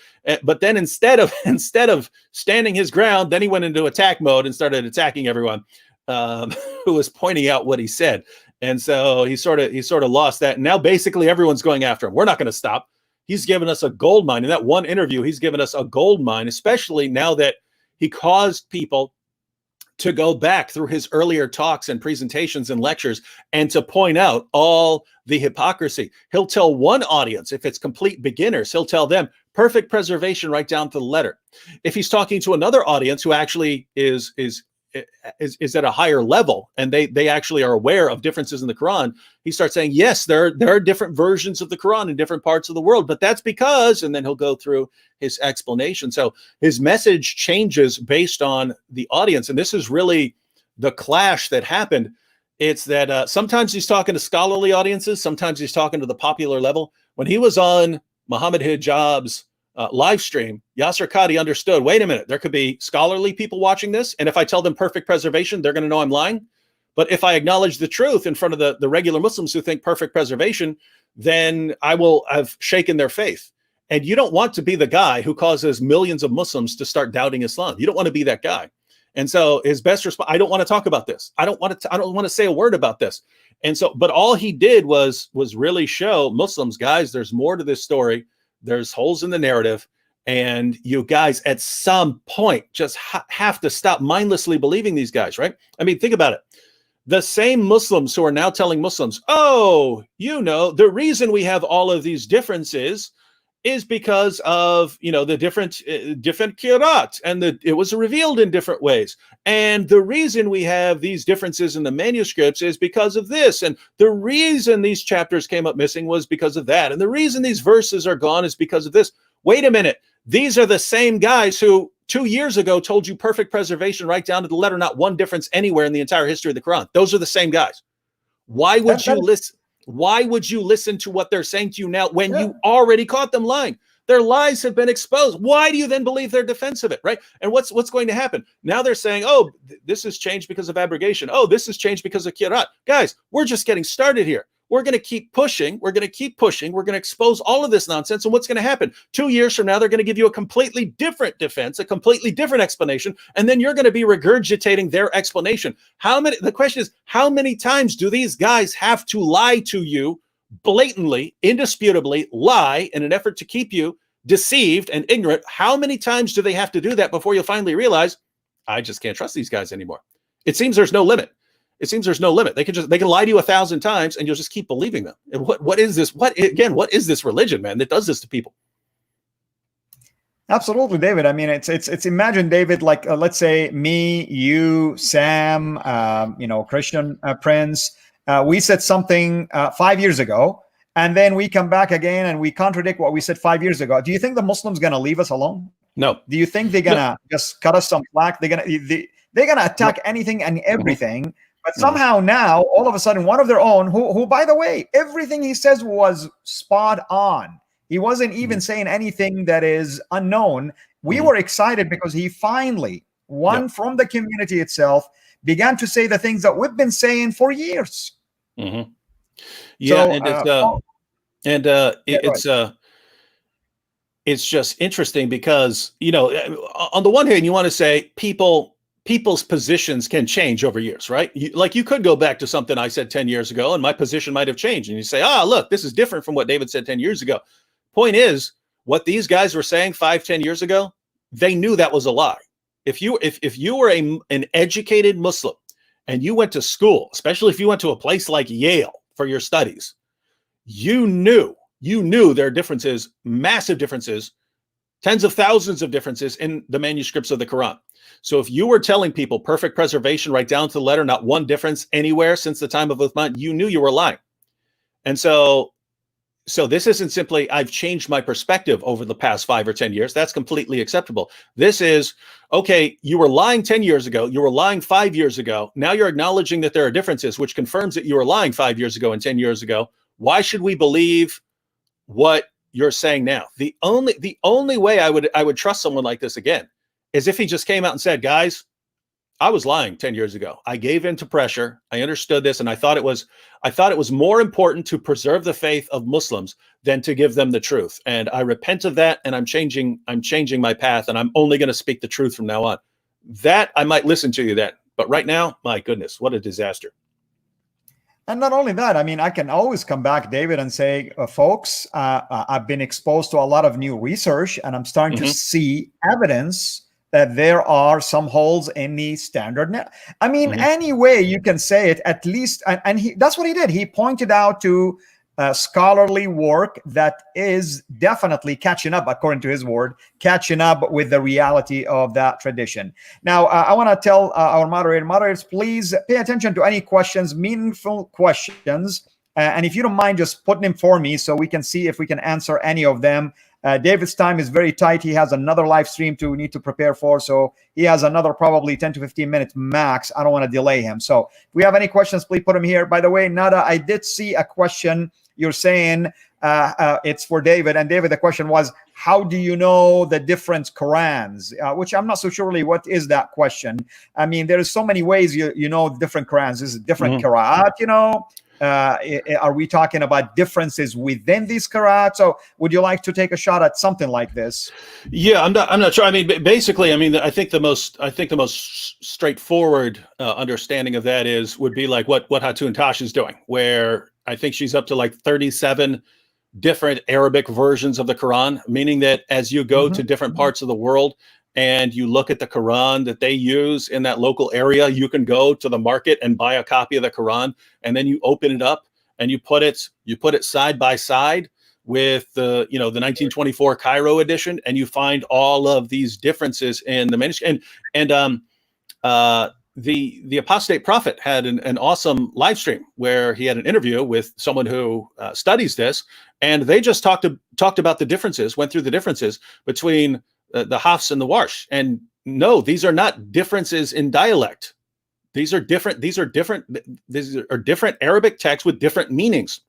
But then instead of standing his ground, then he went into attack mode and started attacking everyone who was pointing out what he said. And so he sort of lost that. And now basically everyone's going after him. We're not going to stop. He's given us a gold mine. In that one interview, he's given us a gold mine, especially now that he caused people to go back through his earlier talks and presentations and lectures and to point out all the hypocrisy. He'll tell one audience, if it's complete beginners, he'll tell them perfect preservation right down to the letter. If he's talking to another audience who actually is at a higher level and they actually are aware of differences in the Quran, he starts saying, yes, there are different versions of the Quran in different parts of the world, but that's because, and then he'll go through his explanation. So his message changes based on the audience. And this is really the clash that happened. It's that sometimes he's talking to scholarly audiences. Sometimes he's talking to the popular level. When he was on Muhammad Hijab's live stream, Yasser Qadhi understood, wait a minute, there could be scholarly people watching this. And if I tell them perfect preservation, they're going to know I'm lying. But if I acknowledge the truth in front of the regular Muslims who think perfect preservation, then I will have shaken their faith. And you don't want to be the guy who causes millions of Muslims to start doubting Islam. You don't want to be that guy. And so his best response, I don't want to talk about this. I don't want to say a word about this. And so, but all he did was really show Muslims, guys, there's more to this story. There's holes in the narrative. And you guys at some point just have to stop mindlessly believing these guys, right? I mean, think about it. The same Muslims who are now telling Muslims, oh, the reason we have all of these differences is because of, the different qira'at, and it was revealed in different ways. And the reason we have these differences in the manuscripts is because of this. And the reason these chapters came up missing was because of that. And the reason these verses are gone is because of this. Wait a minute. These are the same guys who 2 years ago told you perfect preservation right down to the letter, not one difference anywhere in the entire history of the Quran. Those are the same guys. Why would you listen? Why would you listen to what they're saying to you now when you already caught them lying? Their lies have been exposed. Why do you then believe their defense of it, right? And what's going to happen? Now they're saying, oh, this has changed because of abrogation. Oh, this has changed because of qira'at. Guys, we're just getting started here. We're going to keep pushing. We're going to keep pushing. We're going to expose all of this nonsense. And what's going to happen? 2 years from now, they're going to give you a completely different defense, a completely different explanation. And then you're going to be regurgitating their explanation. The question is, how many times do these guys have to lie to you blatantly, indisputably lie in an effort to keep you deceived and ignorant? How many times do they have to do that before you'll finally realize, I just can't trust these guys anymore? It seems there's no limit. They can lie to you 1,000 times and you'll just keep believing them. And what is this? What is this religion, man, that does this to people? Absolutely, David. I mean, it's imagine, David, like let's say me, you, Sam, Christian Prince, we said something 5 years ago, and then we come back again and we contradict what we said 5 years ago. Do you think the Muslims going to leave us alone? No. Do you think they're going to just cut us some slack? They're going to attack anything and everything. But somehow now, all of a sudden, one of their own, who, by the way, everything he says was spot on. He wasn't even saying anything that is unknown. We were excited because he finally, one from the community itself, began to say the things that we've been saying for years. Yeah, So, it's just interesting because, you know, on the one hand, you want to say people's positions can change over years, right? You could go back to something I said 10 years ago and my position might have changed. And you say, look, this is different from what David said 10 years ago. Point is, what these guys were saying 5-10 years ago, they knew that was a lie. If you were an educated Muslim and you went to school, especially if you went to a place like Yale for your studies, you knew there are differences, massive differences, tens of thousands of differences in the manuscripts of the Quran. So if you were telling people perfect preservation right down to the letter, not one difference anywhere since the time of Uthman, you knew you were lying. And so this isn't simply, I've changed my perspective over the past 5 or 10 years. That's completely acceptable. This is, okay, you were lying 10 years ago. You were lying 5 years ago. Now you're acknowledging that there are differences, which confirms that you were lying 5 years ago and 10 years ago. Why should we believe what you're saying now? The only way I would trust someone like this again is if he just came out and said, guys, I was lying 10 years ago. I gave in to pressure. I understood this. And I thought it was more important to preserve the faith of Muslims than to give them the truth. And I repent of that. And I'm changing my path. And I'm only going to speak the truth from now on. That I might listen to you then. But right now, my goodness, what a disaster. And not only that, I mean, I can always come back, David, and say, folks, I've been exposed to a lot of new research, and I'm starting to see evidence that there are some holes in the standard. I mean, any way you can say it, at least, and that's what he did. He pointed out to scholarly work that is definitely catching up, according to his word, catching up with the reality of that tradition. Now, I want to tell our moderators, please pay attention to any questions, meaningful questions. And if you don't mind, just putting them for me so we can see if we can answer any of them. David's time is very tight. He has another live stream to need to prepare for. So he has another probably 10 to 15 minutes max. I don't want to delay him. So if we have any questions, please put them here. By the way, Nada, I did see a question. You're saying it's for David. And David, the question was, how do you know the different Qurans? Which I'm not so surely what is that question. I mean, there is so many ways you know different Qurans. This is different qira'at, you know. Are we talking about differences within these qira'at? So would you like to take a shot at something like this? Yeah, I'm not sure. I mean, basically, I mean, I think the most straightforward understanding of that would be like what Hatun Tash is doing, where I think she's up to like 37 different Arabic versions of the Quran, meaning that as you go to different parts of the world and you look at the Quran that they use in that local area, you can go to the market and buy a copy of the Quran, and then you open it up and you put it side by side with the 1924 Cairo edition, and you find all of these differences in the manuscript. And the apostate prophet had an awesome live stream where he had an interview with someone who studies this, and they just talked about the differences, went through the differences between the Hafs and the Warsh. And no, these are not differences in dialect. These are different Arabic texts with different meanings.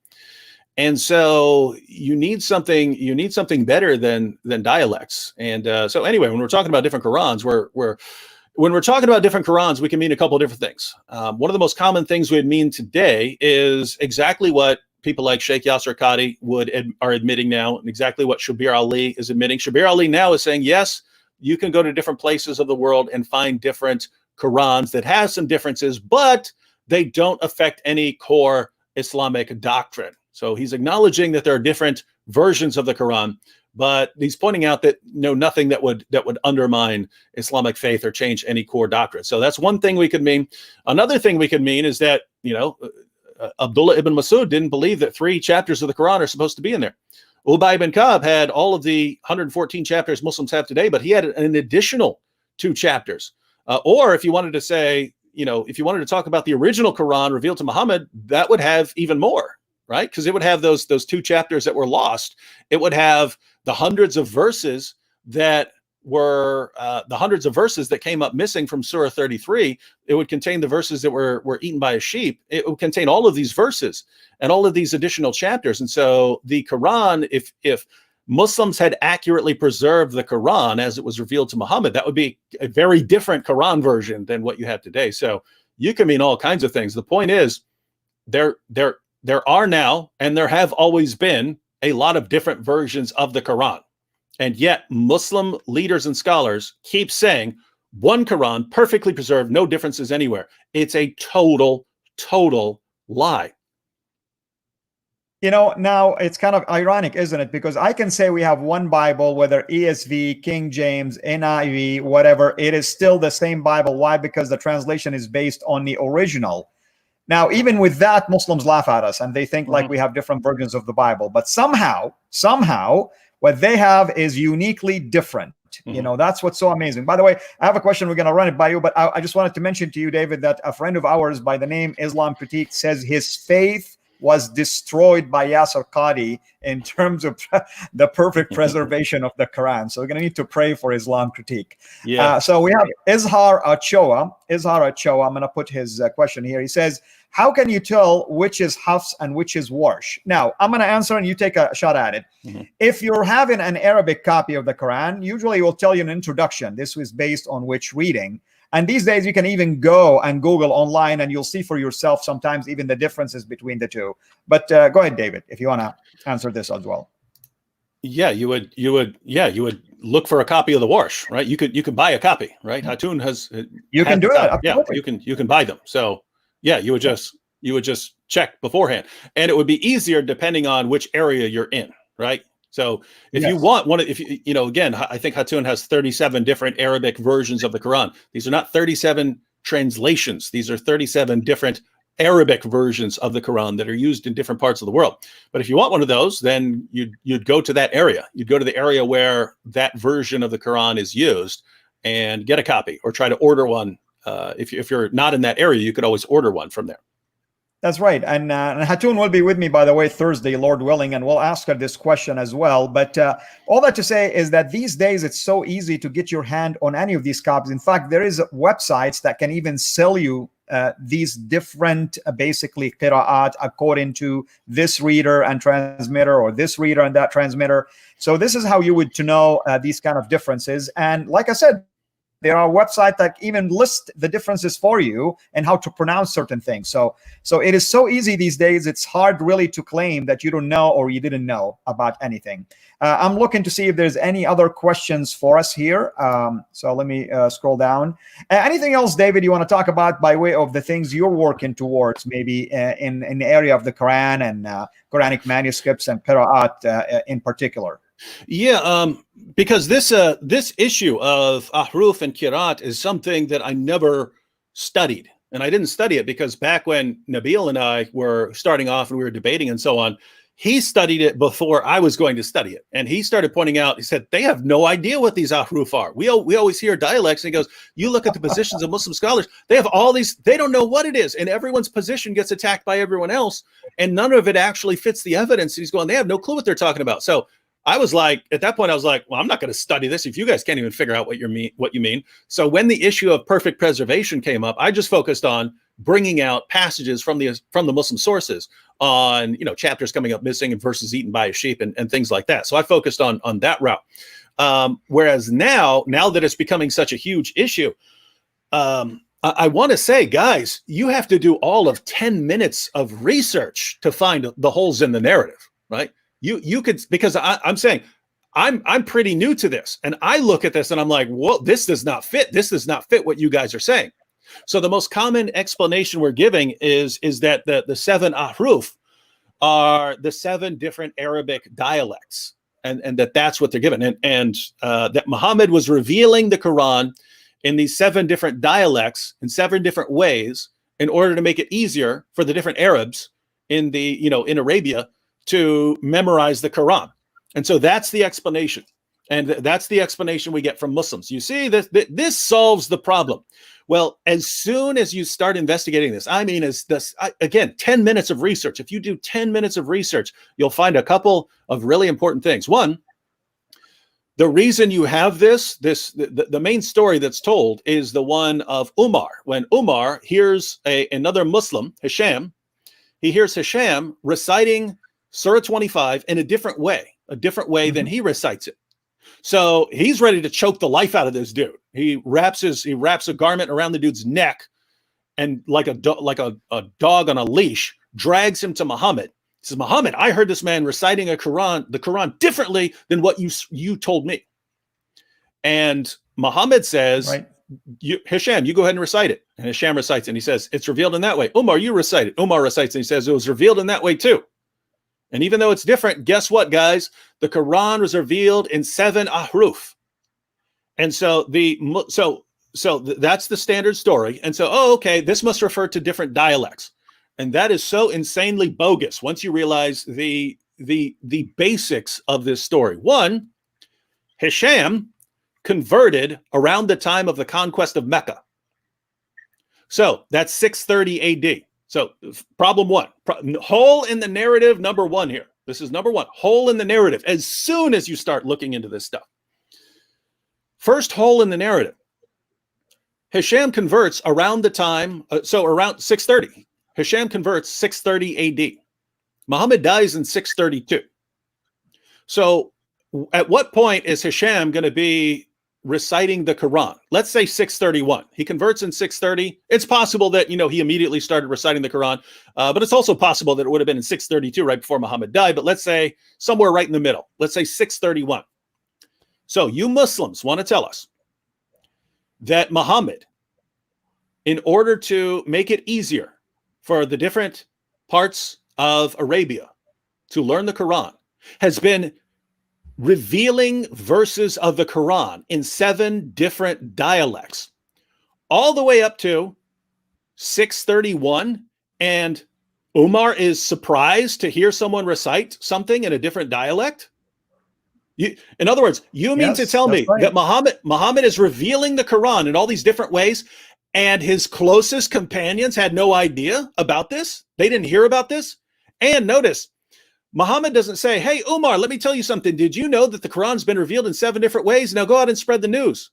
And so you need something better than dialects. And so anyway, when we're talking about different Qurans, when we're talking about different Qurans, we can mean a couple of different things. One of the most common things we'd mean today is exactly what people like Sheikh Yasser Qadi are admitting now, and exactly what Shabir Ali is admitting. Shabir Ali now is saying, yes, you can go to different places of the world and find different Qurans that have some differences, but they don't affect any core Islamic doctrine. So he's acknowledging that there are different versions of the Quran, but he's pointing out that nothing that would undermine Islamic faith or change any core doctrine. So that's one thing we could mean. Another thing we could mean is that Abdullah ibn Masud didn't believe that 3 chapters of the Quran are supposed to be in there. Ubay ibn Ka'b had all of the 114 chapters Muslims have today, but he had an additional 2 chapters. Or if you wanted to say, if you wanted to talk about the original Quran revealed to Muhammad, that would have even more, right? Because it would have those 2 chapters that were lost. It would have the hundreds of verses that came up missing from Surah 33. It would contain the verses that were eaten by a sheep. It would contain all of these verses and all of these additional chapters. And so the Quran, if Muslims had accurately preserved the Quran as it was revealed to Muhammad, that would be a very different Quran version than what you have today. So you can mean all kinds of things. The point is, there are now, and there have always been, a lot of different versions of the Quran. And yet Muslim leaders and scholars keep saying one Quran, perfectly preserved, no differences anywhere. It's a total lie. Now it's kind of ironic, isn't it? Because I can say we have one Bible, whether ESV, King James, NIV, whatever, it is still the same Bible. Why? Because the translation is based on the original. Now, even with that, Muslims laugh at us and they think like we have different versions of the Bible. But somehow, what they have is uniquely different. That's what's so amazing. By the way, I have a question. We're going to run it by you, but I just wanted to mention to you, David, that a friend of ours by the name Islam Critique says his faith was destroyed by Yasser Qadi in terms of the perfect preservation of the Quran. So we're going to need to pray for Islam Critique. Yeah. So we have Izhar Achoa. I'm going to put his question here. He says, how can you tell which is Hafs and which is Warsh? Now, I'm going to answer and you take a shot at it. If you're having an Arabic copy of the Quran, usually it will tell you an introduction. This was based on which reading. And these days you can even go and Google online and you'll see for yourself sometimes even the differences between the two. But go ahead, David, if you want to answer this as well. Yeah, you would look for a copy of the Warsh, right? You could buy a copy, right? Hatun has you can do that. Yeah, you can buy them. So yeah, you would just check beforehand. And it would be easier depending on which area you're in, right? So if you want one, again, I think Hatun has 37 different Arabic versions of the Quran. These are not 37 translations. These are 37 different Arabic versions of the Quran that are used in different parts of the world. But if you want one of those, then you'd go to that area. You'd go to the area where that version of the Quran is used and get a copy or try to order one. If you're not in that area, you could always order one from there. That's right. And Hatun will be with me, by the way, Thursday, Lord willing, and we'll ask her this question as well. But all that to say is that these days, it's so easy to get your hand on any of these copies. In fact, there is websites that can even sell you these different, basically, qira'at according to this reader and transmitter or this reader and that transmitter. So this is how you would to know these kind of differences. And like I said, there are websites that even list the differences for you and how to pronounce certain things. So it is so easy these days. It's hard really to claim that you don't know or you didn't know about anything. I'm looking to see if there's any other questions for us here. So let me scroll down. Anything else, David, you want to talk about by way of the things you're working towards, maybe in the area of the Quran and Quranic manuscripts and qira'at in particular? Yeah, because this issue of ahruf and kirat is something that I never studied. And I didn't study it because back when Nabil and I were starting off and we were debating and so on, he studied it before I was going to study it. And he started pointing out, he said, they have no idea what these ahruf are. We always hear dialects. And he goes, you look at the positions of Muslim scholars, they have all these, they don't know what it is. And everyone's position gets attacked by everyone else. And none of it actually fits the evidence. And he's going, they have no clue what they're talking about. So I was like, at that point, I was like, well, I'm not going to study this if you guys can't even figure out what you mean. So when the issue of perfect preservation came up, I just focused on bringing out passages from the Muslim sources on, chapters coming up missing and verses eaten by a sheep and things like that. So I focused on that route. Whereas now that it's becoming such a huge issue, I want to say, guys, you have to do all of 10 minutes of research to find the holes in the narrative, right? You could, because I'm saying I'm pretty new to this, and I look at this and I'm like, well, this does not fit. This does not fit what you guys are saying. So the most common explanation we're giving is that the 7 ahruf are the 7 different Arabic dialects, and that's what they're given, and that Muhammad was revealing the Quran in these 7 different dialects in 7 different ways in order to make it easier for the different Arabs in in Arabia to memorize the Quran. And so that's the explanation. And that's the explanation we get from Muslims. You see, this solves the problem. Well, as soon as you start investigating this, again, 10 minutes of research. If you do 10 minutes of research, you'll find a couple of really important things. One, the reason you have the main story that's told is the one of Umar. When Umar hears another Muslim, Hisham, he hears Hisham reciting Surah 25 in a different way. a different way than he recites it. So he's ready to choke the life out of this dude. He wraps a garment around the dude's neck, and like a dog on a leash, drags him to Muhammad. He says, Muhammad, I heard this man reciting the Quran differently than what you told me. And Muhammad says, right. Hisham, you go ahead and recite it. And Hisham recites, and he says, it's revealed in that way. Umar, you recite it. Umar recites, and he says, it was revealed in that way too. And even though it's different, guess what, guys? The Quran was revealed in 7 ahruf. And so that's the standard story. And so, okay, this must refer to different dialects. And that is so insanely bogus once you realize the basics of this story. One, Hisham converted around the time of the conquest of Mecca. So that's 630 AD. So problem one, hole in the narrative number one here. This is number one, hole in the narrative as soon as you start looking into this stuff. First hole in the narrative. Hisham converts around the time, so around 630. Hisham converts 630 AD. Muhammad dies in 632. So at what point is Hisham going to be reciting the Quran? Let's say 631. He converts in 630. It's possible that, he immediately started reciting the Quran, but it's also possible that it would have been in 632 right before Muhammad died. But let's say somewhere right in the middle. Let's say 631. So you Muslims want to tell us that Muhammad, in order to make it easier for the different parts of Arabia to learn the Quran, has been revealing verses of the Quran in 7 different dialects, all the way up to 631. And Umar is surprised to hear someone recite something in a different dialect. In other words, you mean to tell me that Muhammad is revealing the Quran in all these different ways, and his closest companions had no idea about this? They didn't hear about this? And notice, Muhammad doesn't say, hey, Umar, let me tell you something. Did you know that the Quran's been revealed in 7 different ways? Now go out and spread the news.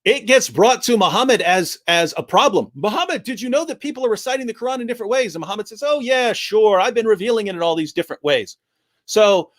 It gets brought to Muhammad as a problem. Muhammad, did you know that people are reciting the Quran in different ways? And Muhammad says, oh, yeah, sure. I've been revealing it in all these different ways. So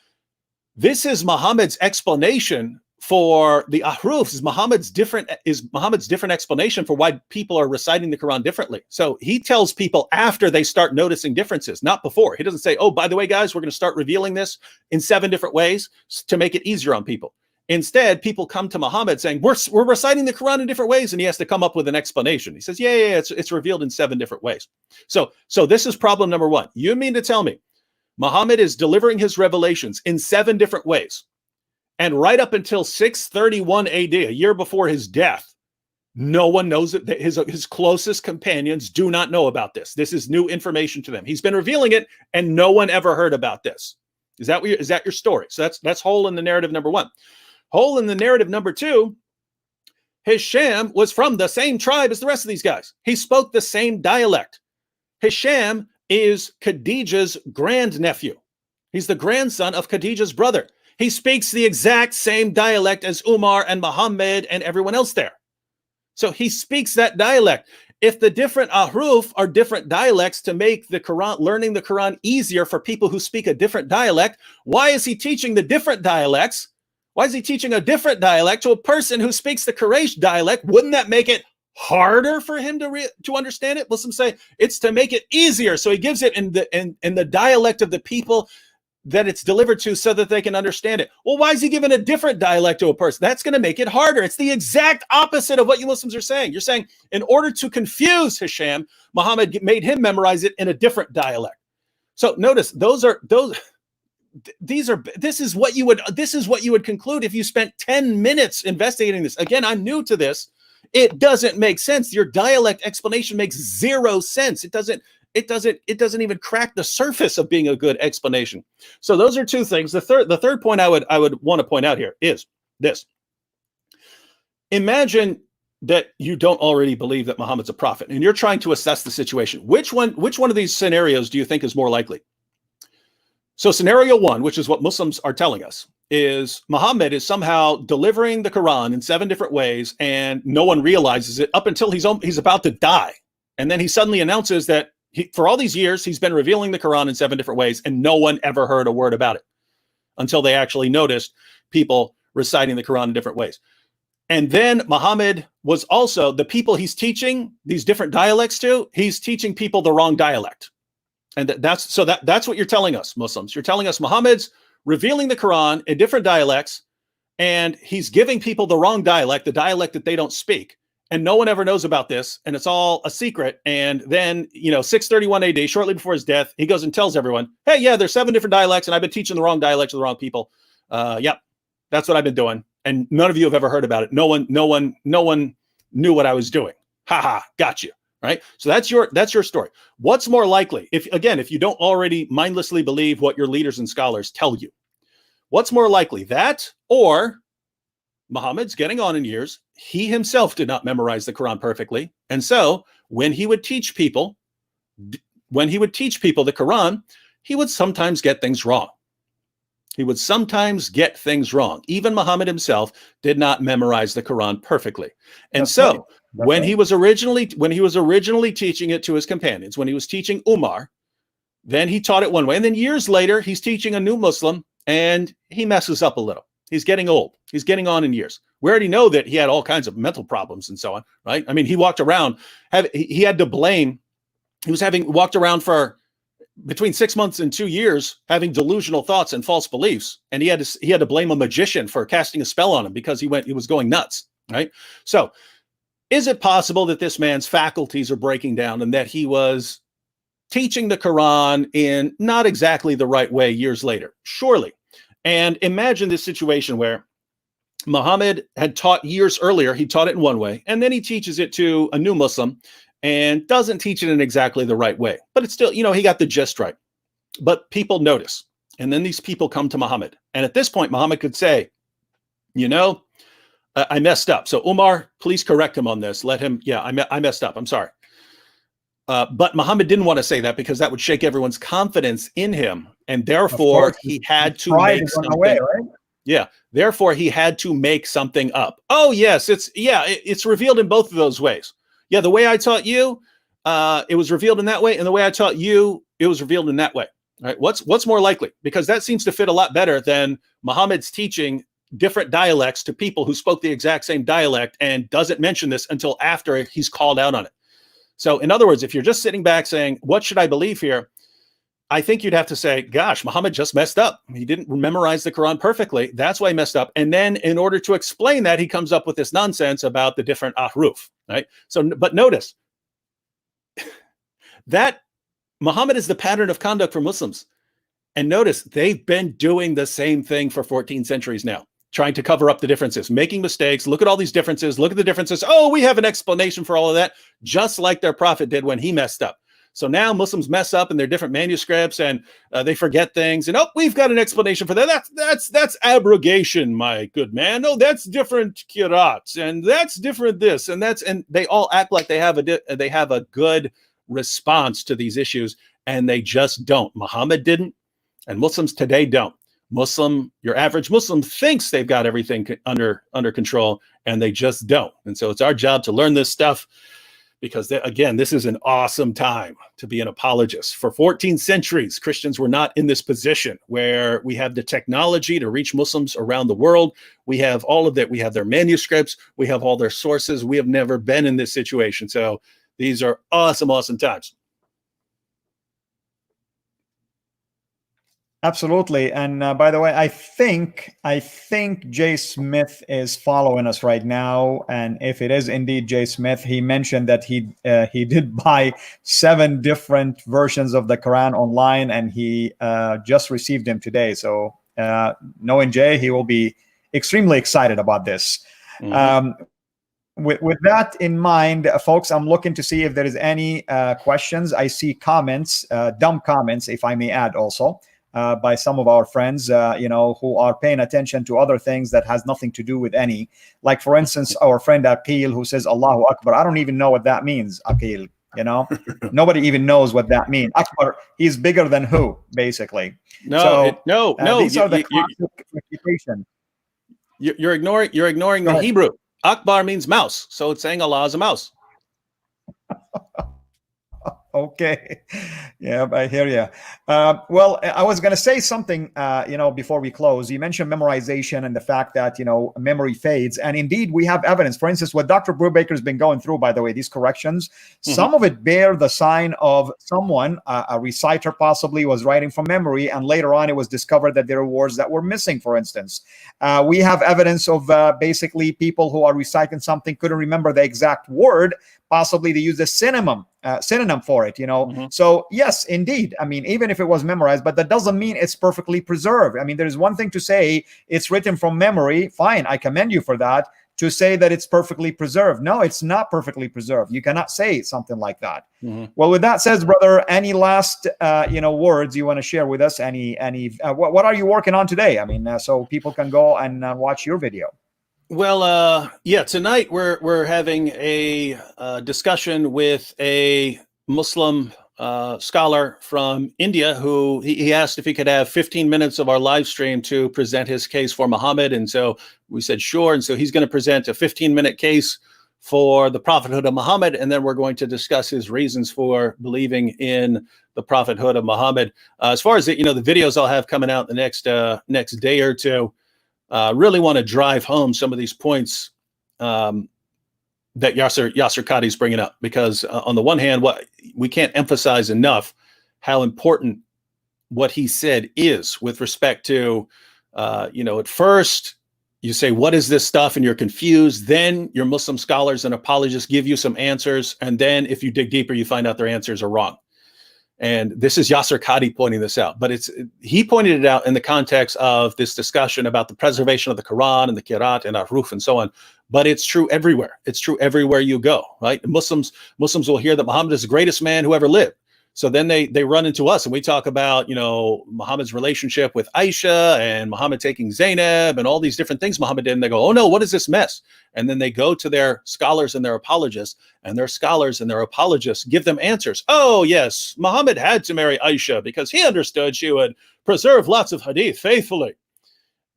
this is Muhammad's explanation for the ahruf, is Muhammad's different explanation for why people are reciting the Quran differently. So he tells people after they start noticing differences, not before. He doesn't say, oh, by the way, guys, we're going to start revealing this in 7 different ways to make it easier on people. Instead, people come to Muhammad saying, we're reciting the Quran in different ways, and he has to come up with an explanation. He says, yeah, it's revealed in 7 different ways. So this is problem number one. You mean to tell me Muhammad is delivering his revelations in 7 different ways, and right up until 631 AD, a year before his death, no one knows it. His closest companions do not know about this. This is new information to them. He's been revealing it, and no one ever heard about this. Is that your story? So that's hole in the narrative number one. Hole in the narrative number two, Hisham was from the same tribe as the rest of these guys. He spoke the same dialect. Hisham is Khadijah's grandnephew. He's the grandson of Khadijah's brother. He speaks the exact same dialect as Umar and Muhammad and everyone else there. So he speaks that dialect. If the different ahruf are different dialects to make the Quran, learning the Quran easier for people who speak a different dialect, why is he teaching the different dialects? Why is he teaching a different dialect to a person who speaks the Quraysh dialect? Wouldn't that make it harder for him to understand it? Muslims say it's to make it easier. So he gives it in the dialect of the people that it's delivered to so that they can understand it. Well, why is he giving a different dialect to a person? That's going to make it harder. It's the exact opposite of what you Muslims are saying. You're saying in order to confuse Hisham, Muhammad made him memorize it in a different dialect. So notice this is what you would conclude if you spent 10 minutes investigating this. Again, I'm new to this. It doesn't make sense. Your dialect explanation makes 0 sense. It doesn't even crack the surface of being a good explanation. So those are 2 things. The third point I would want to point out here is this. Imagine that you don't already believe that Muhammad's a prophet and you're trying to assess the situation. Which one of these scenarios do you think is more likely? So scenario 1, which is what Muslims are telling us, is Muhammad is somehow delivering the Quran in 7 different ways and no one realizes it up until he's about to die. And then he suddenly announces that for all these years, he's been revealing the Quran in 7 different ways and no one ever heard a word about it. until they actually noticed people reciting the Quran in different ways. And then Muhammad was also, the people he's teaching these different dialects to, he's teaching people the wrong dialect. And that's what you're telling us, Muslims. You're telling us Muhammad's revealing the Quran in different dialects, and he's giving people the wrong dialect, the dialect that they don't speak. And no one ever knows about this, and it's all a secret. And then, 631 AD, shortly before his death, he goes and tells everyone, hey, yeah, there's 7 different dialects, and I've been teaching the wrong dialect to the wrong people. Yep, that's what I've been doing. And none of you have ever heard about it. No one knew what I was doing. Ha ha, got you. Right? So that's your story. What's more likely, if you don't already mindlessly believe what your leaders and scholars tell you, what's more likely, that or Muhammad's getting on in years, he himself did not memorize the Quran perfectly. And so when he would teach people the Quran, he would sometimes get things wrong. Even Muhammad himself did not memorize the Quran perfectly. And That's so right. when he was originally teaching it to his companions, when he was teaching Umar, then he taught it one way. And then years later, he's teaching a new Muslim and he messes up a little. He's getting old. He's getting on in years. We already know that he had all kinds of mental problems and so on, right? I mean, he walked around, he had to blame, walked around for between 6 months and 2 years having delusional thoughts and false beliefs. And he had to blame a magician for casting a spell on him because he was going nuts, right? So is it possible that this man's faculties are breaking down and that he was teaching the Quran in not exactly the right way years later? Surely. And imagine this situation where Muhammad had taught years earlier, he taught it in one way, and then he teaches it to a new Muslim and doesn't teach it in exactly the right way. But it's still, he got the gist right. But people notice. And then these people come to Muhammad. And at this point, Muhammad could say, I messed up. So Umar, please correct him on this. I messed up. I'm sorry. But Muhammad didn't want to say that because that would shake everyone's confidence in him. And therefore, he had to make something. Away, right? Yeah. Therefore, he had to make something up. Oh, yes. It's revealed in both of those ways. Yeah. The way I taught you, it was revealed in that way. And the way I taught you, it was revealed in that way. All right. What's more likely? Because that seems to fit a lot better than Muhammad's teaching different dialects to people who spoke the exact same dialect and doesn't mention this until after he's called out on it. So in other words, if you're just sitting back saying, what should I believe here? I think you'd have to say, gosh, Muhammad just messed up. He didn't memorize the Quran perfectly. That's why he messed up. And then in order to explain that, he comes up with this nonsense about the different ahruf, right? So, but notice that Muhammad is the pattern of conduct for Muslims. And notice they've been doing the same thing for 14 centuries now, trying to cover up the differences, making mistakes. Look at all these differences. Look at the differences. Oh, we have an explanation for all of that, just like their prophet did when he messed up. So now Muslims mess up in their different manuscripts and they forget things. And we've got an explanation for that. That's abrogation, my good man. Oh, that's different qirats, and that's different this, and they all act like they have a good response to these issues, and they just don't. Muhammad didn't, and Muslims today don't. Your average Muslim thinks they've got everything under control, and they just don't. And so it's our job to learn this stuff because, again, this is an awesome time to be an apologist. For 14 centuries, Christians were not in this position where we have the technology to reach Muslims around the world. We have all of that. We have their manuscripts. We have all their sources. We have never been in this situation. So these are awesome, awesome times. Absolutely. And by the way, I think Jay Smith is following us right now. And if it is indeed Jay Smith, he mentioned that he did buy 7 different versions of the Quran online, and he just received them today. So knowing Jay, he will be extremely excited about this. Mm-hmm. With that in mind, folks, I'm looking to see if there is any questions. I see comments, dumb comments, if I may add also. By some of our friends, who are paying attention to other things that has nothing to do with any. Like, for instance, our friend Aqil, who says Allahu Akbar. I don't even know what that means, Aqil. Nobody even knows what that means. Akbar, he's bigger than who, basically. No. These are the classic reputation. You're ignoring the Hebrew. Akbar means mouse, so it's saying Allah is a mouse. Okay. Yeah, I hear you. Well, I was going to say something, before we close. You mentioned memorization and the fact that, memory fades. And indeed, we have evidence. For instance, what Dr. Brubaker's been going through, by the way, these corrections, some of it bear the sign of someone, a reciter possibly, was writing from memory. And later on, it was discovered that there were words that were missing, for instance. We have evidence of basically people who are reciting something, couldn't remember the exact word. Possibly they use a synonym for it, So yes, indeed. I mean, even if it was memorized, but that doesn't mean it's perfectly preserved. I mean, there's one thing to say it's written from memory. Fine, I commend you for that. To say that it's perfectly preserved, no, it's not perfectly preserved. You cannot say something like that. Well, with that said, brother, any last words you want to share with us? What are you working on today? I mean, so people can go and watch your video. Well, yeah, tonight we're having a discussion with a Muslim scholar from India who he asked if he could have 15 minutes of our live stream to present his case for Muhammad. And so we said, sure. And so he's going to present a 15-minute case for the prophethood of Muhammad. And then we're going to discuss his reasons for believing in the prophethood of Muhammad. As far as the videos I'll have coming out the next day or two, really want to drive home some of these points that Yasser Qadhi is bringing up, because on the one hand, what we can't emphasize enough how important what he said is with respect to, at first you say, what is this stuff? And you're confused. Then your Muslim scholars and apologists give you some answers. And then if you dig deeper, you find out their answers are wrong. And this is Yasser Qadhi pointing this out, but he pointed it out in the context of this discussion about the preservation of the Quran and the Qiraat and Ahruf and so on. But it's true everywhere. It's true everywhere you go, right? Muslims will hear that Muhammad is the greatest man who ever lived. So then they run into us and we talk about, Muhammad's relationship with Aisha and Muhammad taking Zainab and all these different things Muhammad did. And they go, oh no, what is this mess? And then they go to their scholars and their apologists, and their scholars and their apologists give them answers. Oh yes, Muhammad had to marry Aisha because he understood she would preserve lots of hadith faithfully.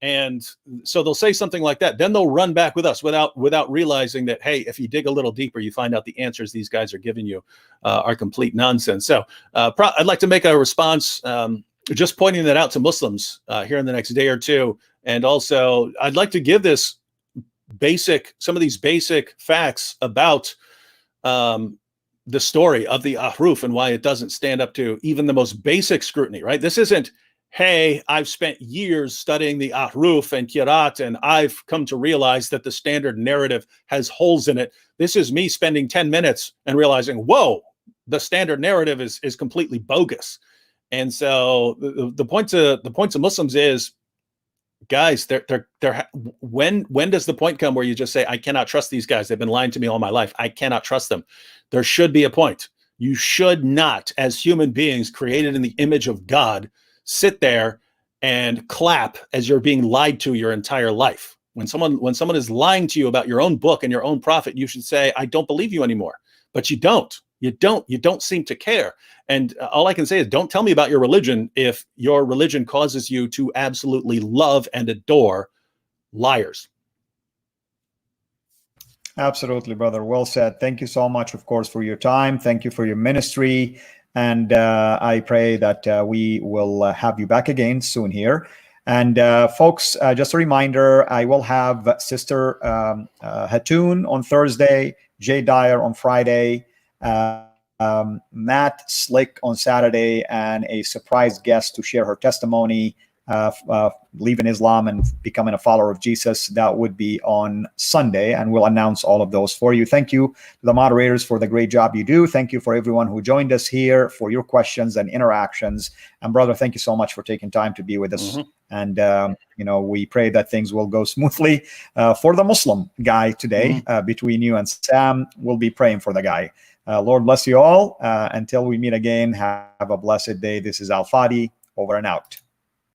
And so they'll say something like that. Then they'll run back with us without realizing that, hey, if you dig a little deeper, you find out the answers these guys are giving you are complete nonsense. So I'd like to make a response, just pointing that out to Muslims here in the next day or two. And also, I'd like to give some of these basic facts about the story of the Ahruf and why it doesn't stand up to even the most basic scrutiny, right? This isn't, hey, I've spent years studying the Ahruf and Qiraat, and I've come to realize that the standard narrative has holes in it. This is me spending 10 minutes and realizing, whoa, the standard narrative is completely bogus. And so the point to Muslims is, guys, when does the point come where you just say, I cannot trust these guys? They've been lying to me all my life. I cannot trust them. There should be a point. You should not, as human beings created in the image of God, sit there and clap as you're being lied to your entire life. When someone is lying to you about your own book and your own prophet, you should say, I don't believe you anymore. But you don't. You don't seem to care. And all I can say is, don't tell me about your religion if your religion causes you to absolutely love and adore liars. Absolutely, brother. Well said. Thank you so much, of course, for your time. Thank you for your ministry. And I pray that we will have you back again soon here. And folks, just a reminder, I will have Sister Hatoun on Thursday, Jay Dyer on Friday, Matt Slick on Saturday, and a surprise guest to share her testimony, leaving Islam and becoming a follower of Jesus. That would be on Sunday, and we'll announce all of those for you. Thank you to the moderators for the great job you do. Thank you for everyone who joined us here for your questions and interactions. And brother, thank you so much for taking time to be with us. And we pray that things will go smoothly for the Muslim guy today. Between you and Sam, we'll be praying for the guy. Lord bless you all. Until we meet again, have a blessed day. This is Fadi, over and out.